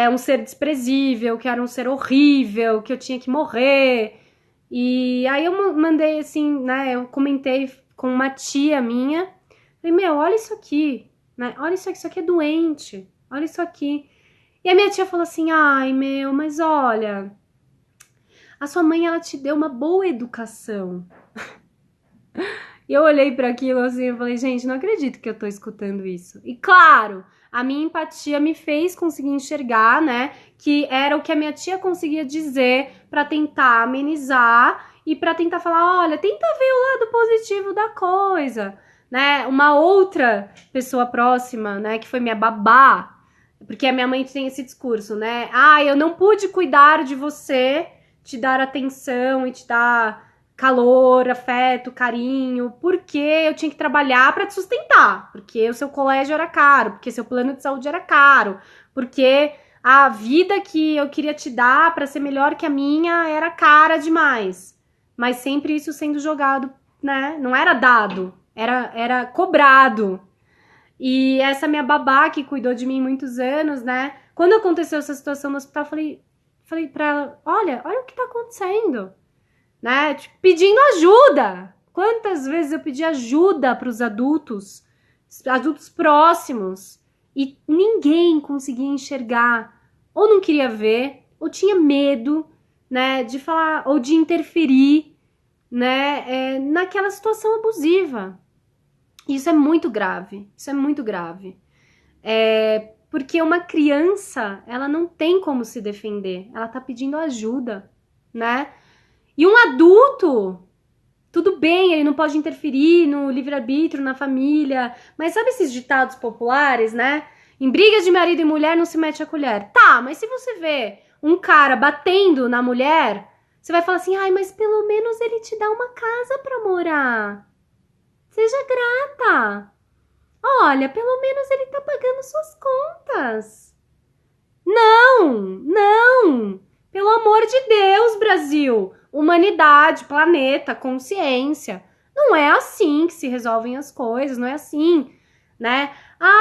S1: um ser desprezível, que era um ser horrível, que eu tinha que morrer. E aí eu mandei assim, né? Eu comentei com uma tia minha. Falei, olha isso aqui, né? Olha isso aqui é doente. Olha isso aqui. E a minha tia falou assim, ai, mas olha, a sua mãe, ela te deu uma boa educação. E eu olhei para aquilo assim, eu falei, gente, não acredito que eu tô escutando isso. E claro, a minha empatia me fez conseguir enxergar, né, que era o que a minha tia conseguia dizer para tentar amenizar e para tentar falar, olha, tenta ver o lado positivo da coisa, né? Uma outra pessoa próxima, né, que foi minha babá, porque a minha mãe tem esse discurso, né? Eu não pude cuidar de você, te dar atenção e te dar calor, afeto, carinho, porque eu tinha que trabalhar para te sustentar, porque o seu colégio era caro, porque seu plano de saúde era caro, porque a vida que eu queria te dar para ser melhor que a minha era cara demais. Mas sempre isso sendo jogado, né? Não era dado, era cobrado. E essa minha babá que cuidou de mim muitos anos, né? Quando aconteceu essa situação no hospital, falei pra ela, olha o que tá acontecendo, né? Tipo, pedindo ajuda. Quantas vezes eu pedi ajuda pros adultos próximos, e ninguém conseguia enxergar, ou não queria ver, ou tinha medo, né, de falar, ou de interferir, né, naquela situação abusiva. Isso é muito grave, isso é muito grave. Porque uma criança, ela não tem como se defender, ela tá pedindo ajuda, né? E um adulto, tudo bem, ele não pode interferir no livre-arbítrio, na família, mas sabe esses ditados populares, né? Em brigas de marido e mulher não se mete a colher. Tá, mas se você vê um cara batendo na mulher, você vai falar assim, mas pelo menos ele te dá uma casa pra morar. Seja grata. Olha, pelo menos ele tá pagando suas contas. Não. Pelo amor de Deus, Brasil. Humanidade, planeta, consciência. Não é assim que se resolvem as coisas, não é assim, né?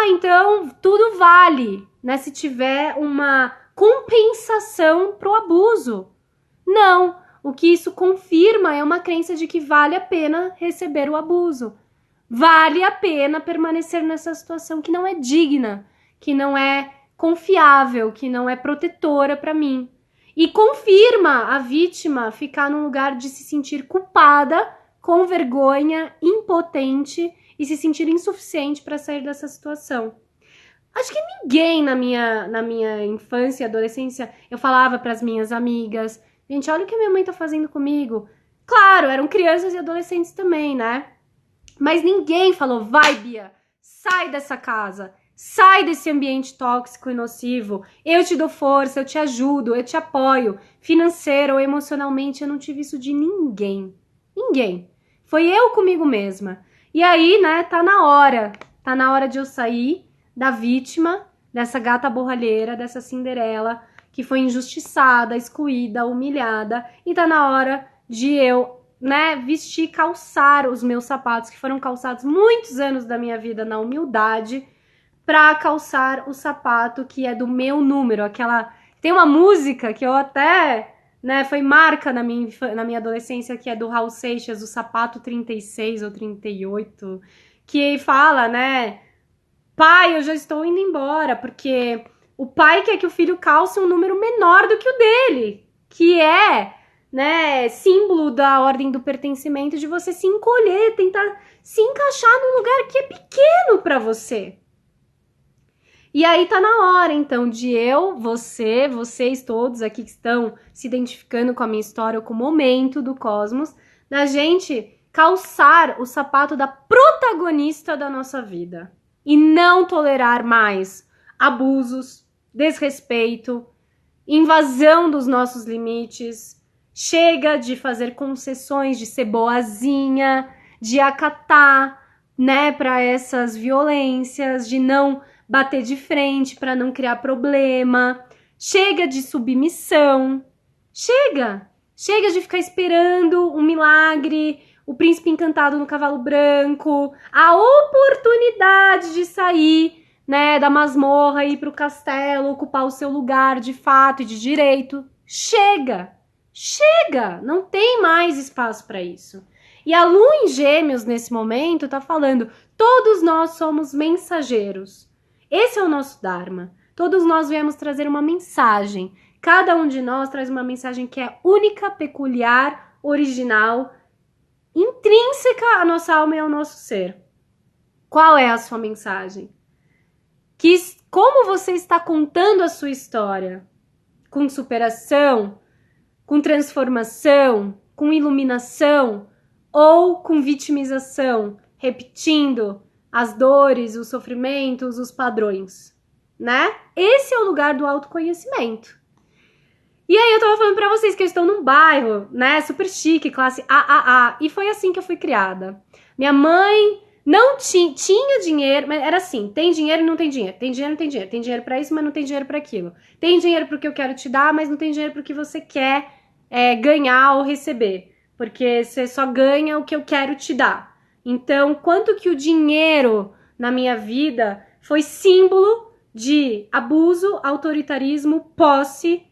S1: Então tudo vale, né? Se tiver uma compensação pro abuso. Não. O que isso confirma é uma crença de que vale a pena receber o abuso. Vale a pena permanecer nessa situação que não é digna, que não é confiável, que não é protetora para mim. E confirma a vítima ficar num lugar de se sentir culpada, com vergonha, impotente e se sentir insuficiente para sair dessa situação. Acho que ninguém na minha infância e adolescência, eu falava pras minhas amigas, gente, olha o que a minha mãe tá fazendo comigo. Claro, eram crianças e adolescentes também, né? Mas ninguém falou, vai, Bia, sai dessa casa, sai desse ambiente tóxico e nocivo, eu te dou força, eu te ajudo, eu te apoio, financeiro ou emocionalmente, eu não tive isso de ninguém. Ninguém. Foi eu comigo mesma. E aí, né, tá na hora de eu sair da vítima, dessa gata borralheira, dessa Cinderela, que foi injustiçada, excluída, humilhada, e tá na hora de eu, né, vestir, calçar os meus sapatos, que foram calçados muitos anos da minha vida na humildade, pra calçar o sapato que é do meu número, aquela... Tem uma música que eu até, né, foi marca na minha adolescência, que é do Raul Seixas, o sapato 36 ou 38, que fala, né, pai, eu já estou indo embora, porque o pai quer que o filho calce um número menor do que o dele, que é, né, símbolo da ordem do pertencimento, de você se encolher, tentar se encaixar num lugar que é pequeno para você. E aí tá na hora, então, de eu, vocês todos aqui que estão se identificando com a minha história ou com o momento do cosmos, da gente calçar o sapato da protagonista da nossa vida. E não tolerar mais abusos, desrespeito, invasão dos nossos limites. Chega de fazer concessões, de ser boazinha, de acatar, né, para essas violências, de não bater de frente para não criar problema. Chega de submissão. Chega de ficar esperando um milagre, o príncipe encantado no cavalo branco, a oportunidade de sair, né, da masmorra e ir pro castelo, ocupar o seu lugar de fato e de direito. Chega, não tem mais espaço para isso. E a lua em Gêmeos nesse momento tá falando: todos nós somos mensageiros. Esse é o nosso Dharma. Todos nós viemos trazer uma mensagem. Cada um de nós traz uma mensagem que é única, peculiar, original, intrínseca à nossa alma e ao nosso ser. Qual é a sua mensagem? Como você está contando a sua história? Com superação? Com transformação? Com iluminação? Ou com vitimização? Repetindo as dores, os sofrimentos, os padrões, né? Esse é o lugar do autoconhecimento. E aí eu tava falando pra vocês que eu estou num bairro, né, super chique, classe AAA, e foi assim que eu fui criada. Minha mãe não tinha dinheiro, mas era assim, tem dinheiro e não tem dinheiro, tem dinheiro e não tem dinheiro, tem dinheiro pra isso, mas não tem dinheiro pra aquilo. Tem dinheiro pro que eu quero te dar, mas não tem dinheiro pro que você quer ganhar ou receber, porque você só ganha o que eu quero te dar. Então, quanto que o dinheiro na minha vida foi símbolo de abuso, autoritarismo, posse,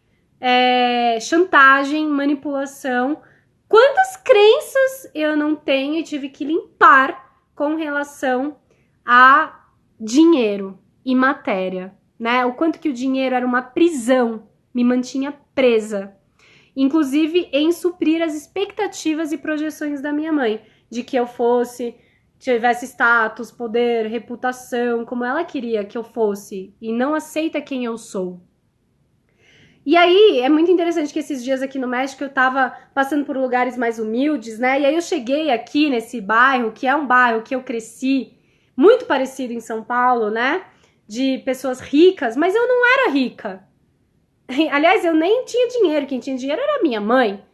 S1: chantagem, manipulação. Quantas crenças eu não tenho e tive que limpar com relação a dinheiro e matéria, né? O quanto que o dinheiro era uma prisão, me mantinha presa. Inclusive em suprir as expectativas e projeções da minha mãe, de que eu tivesse status, poder, reputação, como ela queria que eu fosse, e não aceita quem eu sou. E aí, é muito interessante que esses dias aqui no México eu tava passando por lugares mais humildes, né? E aí eu cheguei aqui nesse bairro, que é um bairro que eu cresci, muito parecido em São Paulo, né? De pessoas ricas, mas eu não era rica. Aliás, eu nem tinha dinheiro, quem tinha dinheiro era a minha mãe.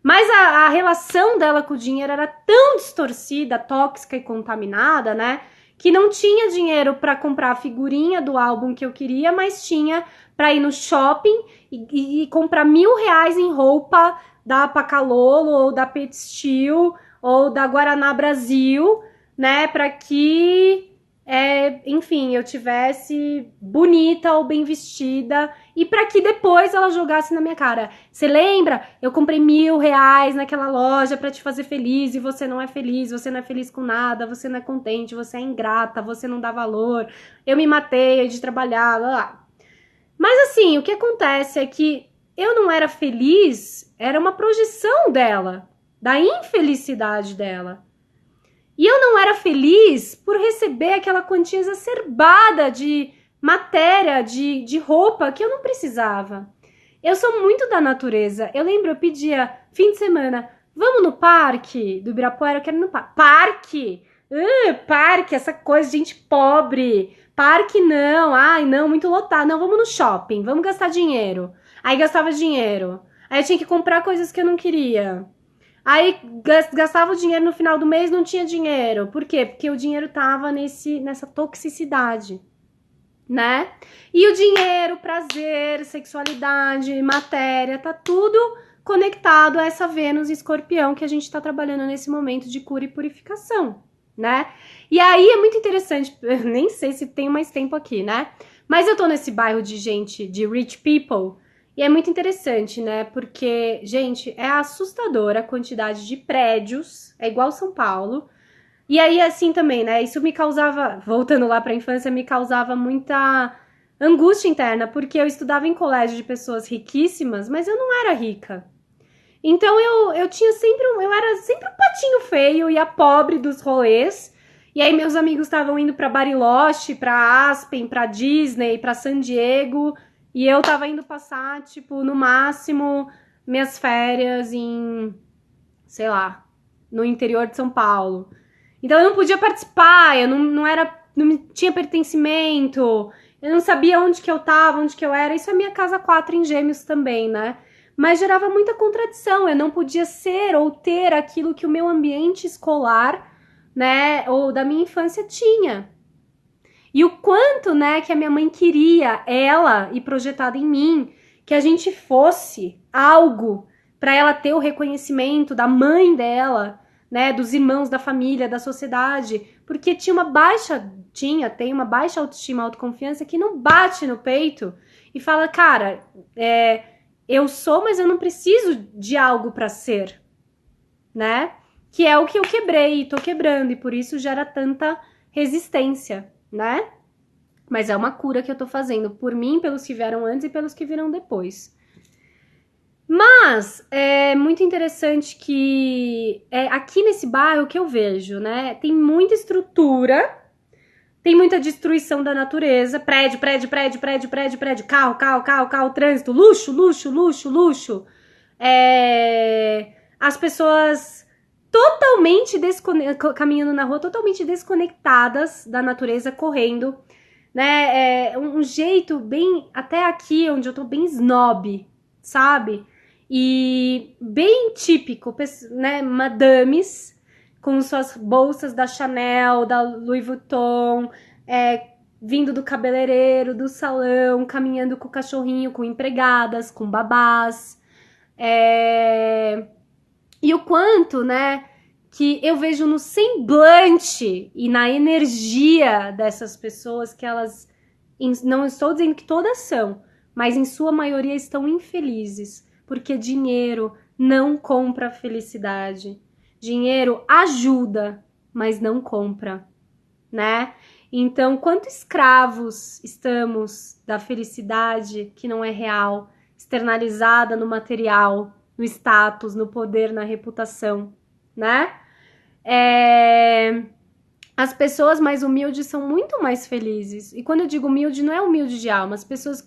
S1: Mas a relação dela com o dinheiro era tão distorcida, tóxica e contaminada, né? Que não tinha dinheiro para comprar a figurinha do álbum que eu queria, mas tinha para ir no shopping e comprar R$1.000 em roupa da Pacalolo ou da Pet Steel ou da Guaraná Brasil, né? Para que, enfim, eu tivesse bonita ou bem vestida e para que depois ela jogasse na minha cara: você lembra? Eu comprei R$1.000 naquela loja para te fazer feliz e você não é feliz com nada, você não é contente, você é ingrata, você não dá valor, eu me matei de trabalhar, blá, blá. Mas assim, o que acontece é que eu não era feliz, era uma projeção dela, da infelicidade dela. E eu não era feliz por receber aquela quantia exacerbada de matéria de roupa que eu não precisava. Eu sou muito da natureza. Eu lembro, eu pedia, fim de semana, vamos no parque do Ibirapuera? Eu quero ir no parque. Parque! Parque, essa coisa de gente pobre. Parque não, ai não, muito lotado. Não, vamos no shopping, vamos gastar dinheiro. Aí gastava dinheiro. Aí eu tinha que comprar coisas que eu não queria. Aí gastava o dinheiro no final do mês, não tinha dinheiro. Por quê? Porque o dinheiro tava nessa toxicidade, né? E o dinheiro, prazer, sexualidade, matéria, tá tudo conectado a essa Vênus e Escorpião que a gente tá trabalhando nesse momento de cura e purificação, né? E aí é muito interessante, nem sei se tem mais tempo aqui, né? Mas eu tô nesse bairro de gente, de rich people, e é muito interessante, né? Porque, gente, é assustadora a quantidade de prédios, é igual São Paulo. E aí, assim também, né? Isso me causava, voltando lá pra infância, me causava muita angústia interna, porque eu estudava em colégio de pessoas riquíssimas, mas eu não era rica. Então eu tinha sempre eu era sempre um patinho feio e a pobre dos rolês. E aí meus amigos estavam indo pra Bariloche, pra Aspen, pra Disney, pra San Diego, e eu tava indo passar, tipo, no máximo minhas férias em, sei lá, no interior de São Paulo. Então eu não podia participar, eu não era, não tinha pertencimento, eu não sabia onde que eu tava, onde que eu era. Isso é minha casa 4 em Gêmeos também, né? Mas gerava muita contradição, eu não podia ser ou ter aquilo que o meu ambiente escolar, né, ou da minha infância tinha. E o quanto, né, que a minha mãe queria, ela e projetada em mim, que a gente fosse algo para ela ter o reconhecimento da mãe dela, né, dos irmãos, da família, da sociedade, porque tem uma baixa autoestima, autoconfiança que não bate no peito e fala, cara, eu sou, mas eu não preciso de algo para ser, né? Que é o que eu quebrei e tô quebrando, e por isso gera tanta resistência, né? Mas é uma cura que eu tô fazendo por mim, pelos que vieram antes e pelos que virão depois. Mas é muito interessante que aqui nesse bairro que eu vejo, né? Tem muita estrutura, tem muita destruição da natureza, prédio, prédio, prédio, prédio, prédio, prédio, carro, carro, carro, carro, trânsito, luxo, luxo, luxo, luxo. As pessoas totalmente caminhando na rua, totalmente desconectadas da natureza, correndo, né? Um jeito bem, até aqui onde eu tô, bem snob, sabe? E bem típico, né? Madames com suas bolsas da Chanel, da Louis Vuitton, vindo do cabeleireiro, do salão, caminhando com o cachorrinho, com empregadas, com babás. E o quanto, né, que eu vejo no semblante e na energia dessas pessoas que elas, não estou dizendo que todas são, mas em sua maioria estão infelizes, porque dinheiro não compra felicidade. Dinheiro ajuda, mas não compra, né? Então, quanto escravos estamos da felicidade que não é real, externalizada no material, no status, no poder, na reputação, né? As pessoas mais humildes são muito mais felizes. E quando eu digo humilde, não é humilde de alma. As pessoas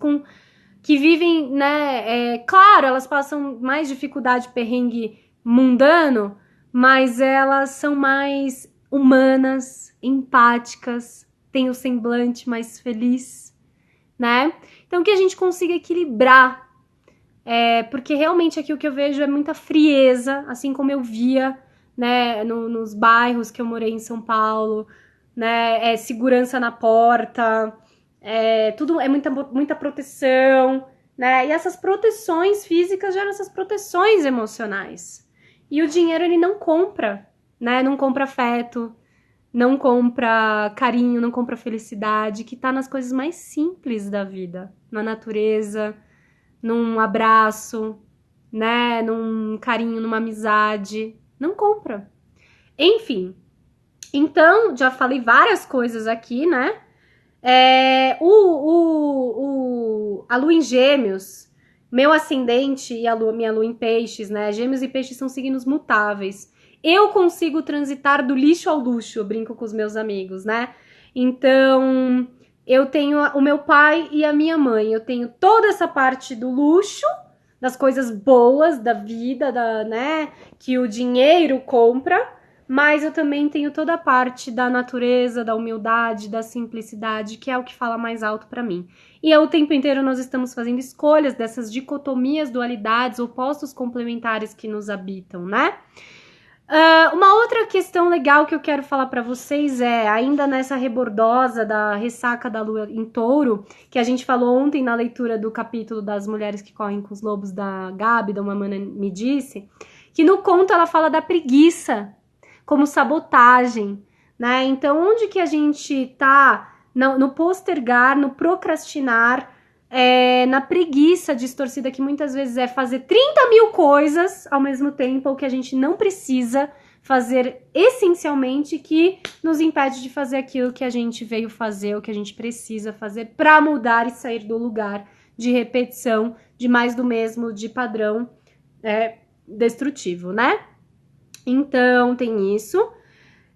S1: que vivem, né? Claro, elas passam mais dificuldade, perrengue mundano, mas elas são mais humanas, empáticas, têm o semblante mais feliz, né? Então que a gente consiga equilibrar, porque realmente aqui o que eu vejo é muita frieza, assim como eu via, né, nos bairros que eu morei em São Paulo, né, segurança na porta, tudo é muita proteção, né, e essas proteções físicas geram essas proteções emocionais. E o dinheiro, ele não compra, né, não compra afeto, não compra carinho, não compra felicidade, que tá nas coisas mais simples da vida, na natureza, num abraço, né, num carinho, numa amizade, não compra. Enfim, então, já falei várias coisas aqui, né? A lua em Gêmeos, meu ascendente e minha lua em Peixes, né? Gêmeos e Peixes são signos mutáveis. Eu consigo transitar do lixo ao luxo, eu brinco com os meus amigos, né? Então, eu tenho o meu pai e a minha mãe. Eu tenho toda essa parte do luxo, das coisas boas da vida, né, que o dinheiro compra, mas eu também tenho toda a parte da natureza, da humildade, da simplicidade, que é o que fala mais alto pra mim. E o tempo inteiro nós estamos fazendo escolhas dessas dicotomias, dualidades, opostos complementares que nos habitam, né? Uma outra questão legal que eu quero falar pra vocês é, ainda nessa rebordosa da ressaca da lua em touro, que a gente falou ontem na leitura do capítulo das mulheres que correm com os lobos da Gabi, da Uma Mana Me Disse, que no conto ela fala da preguiça como sabotagem, né? Então, onde que a gente tá no postergar, no procrastinar, na preguiça distorcida que muitas vezes é fazer 30 mil coisas ao mesmo tempo, ou que a gente não precisa fazer essencialmente, que nos impede de fazer aquilo que a gente veio fazer, o que a gente precisa fazer para mudar e sair do lugar de repetição, de mais do mesmo, de padrão destrutivo, né? Então, tem isso.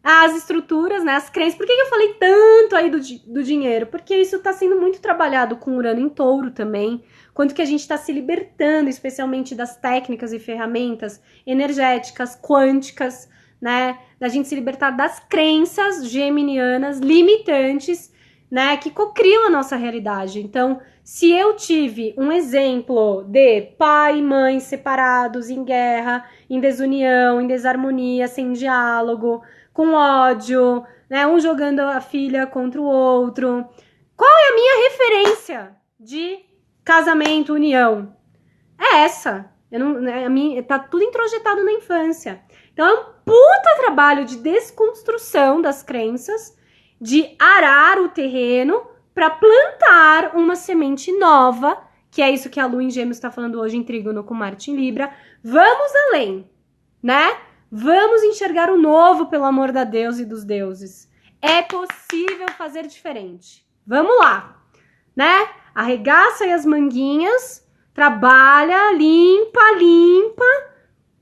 S1: As estruturas, né, as crenças. Por que eu falei tanto aí do dinheiro? Porque isso está sendo muito trabalhado com Urano em Touro também. Quanto que a gente está se libertando, especialmente das técnicas e ferramentas energéticas, quânticas, né? Da gente se libertar das crenças geminianas limitantes, né? Que cocriam a nossa realidade. Então, se eu tive um exemplo de pai e mãe separados, em guerra, em desunião, em desarmonia, sem diálogo, com ódio, né? Um jogando a filha contra o outro. Qual é a minha referência de casamento, união? É essa. Tá tudo introjetado na infância. Então é um puta trabalho de desconstrução das crenças, de arar o terreno para plantar uma semente nova, que é isso que a Lua em Gêmeos está falando hoje em Trígono com Marte em Libra. Vamos além, né? Vamos enxergar o novo, pelo amor da Deus e dos deuses. É possível fazer diferente. Vamos lá, né? Arregaça aí as manguinhas, trabalha, limpa,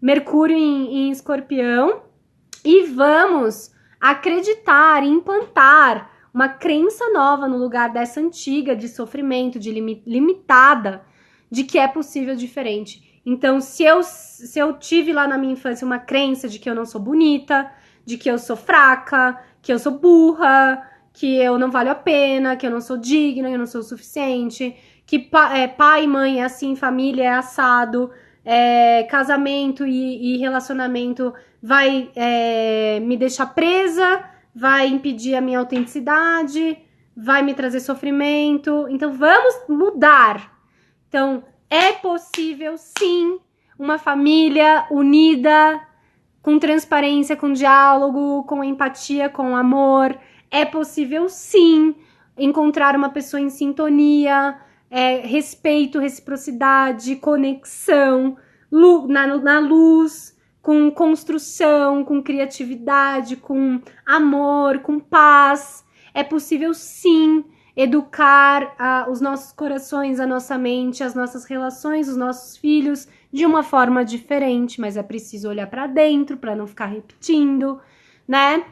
S1: Mercúrio em Escorpião, e vamos acreditar, implantar uma crença nova no lugar dessa antiga de sofrimento, de limitada, de que é possível diferente. Então, se eu tive lá na minha infância uma crença de que eu não sou bonita, de que eu sou fraca, que eu sou burra, que eu não valho a pena, que eu não sou digna, que eu não sou o suficiente, que pai e mãe é assim, família é assado, casamento e relacionamento vai me deixar presa, vai impedir a minha autenticidade, vai me trazer sofrimento. Então, vamos mudar. Então, é possível, sim, uma família unida, com transparência, com diálogo, com empatia, com amor. É possível, sim, encontrar uma pessoa em sintonia, respeito, reciprocidade, conexão, na luz, com construção, com criatividade, com amor, com paz. É possível, sim, educar os nossos corações, a nossa mente, as nossas relações, os nossos filhos de uma forma diferente, mas é preciso olhar para dentro para não ficar repetindo, né?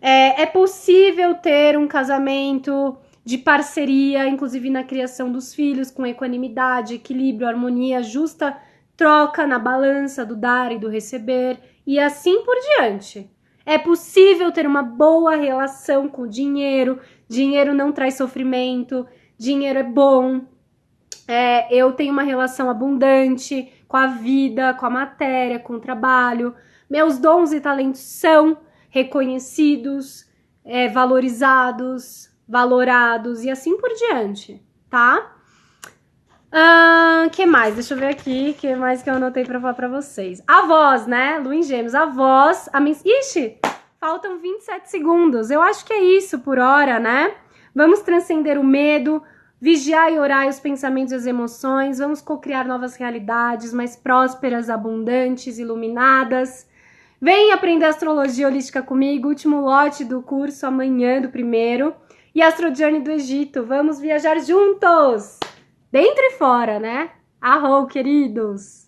S1: É possível ter um casamento de parceria, inclusive na criação dos filhos, com equanimidade, equilíbrio, harmonia, justa troca na balança do dar e do receber, e assim por diante. É possível ter uma boa relação com o dinheiro. Dinheiro não traz sofrimento, dinheiro é bom. Eu tenho uma relação abundante com a vida, com a matéria, com o trabalho. Meus dons e talentos são reconhecidos, valorizados, valorados e assim por diante, tá? Que mais? Deixa eu ver aqui, que mais que eu anotei pra falar pra vocês. A voz, né? Lua em Gêmeos, a voz, Ixi, faltam 27 segundos. Eu acho que é isso por hora, né? Vamos transcender o medo, vigiar e orar os pensamentos e as emoções. Vamos co-criar novas realidades mais prósperas, abundantes, iluminadas. Vem aprender astrologia holística comigo, último lote do curso amanhã, do primeiro. E Astro Journey do Egito. Vamos viajar juntos! Dentro e fora, né? Arrou, queridos!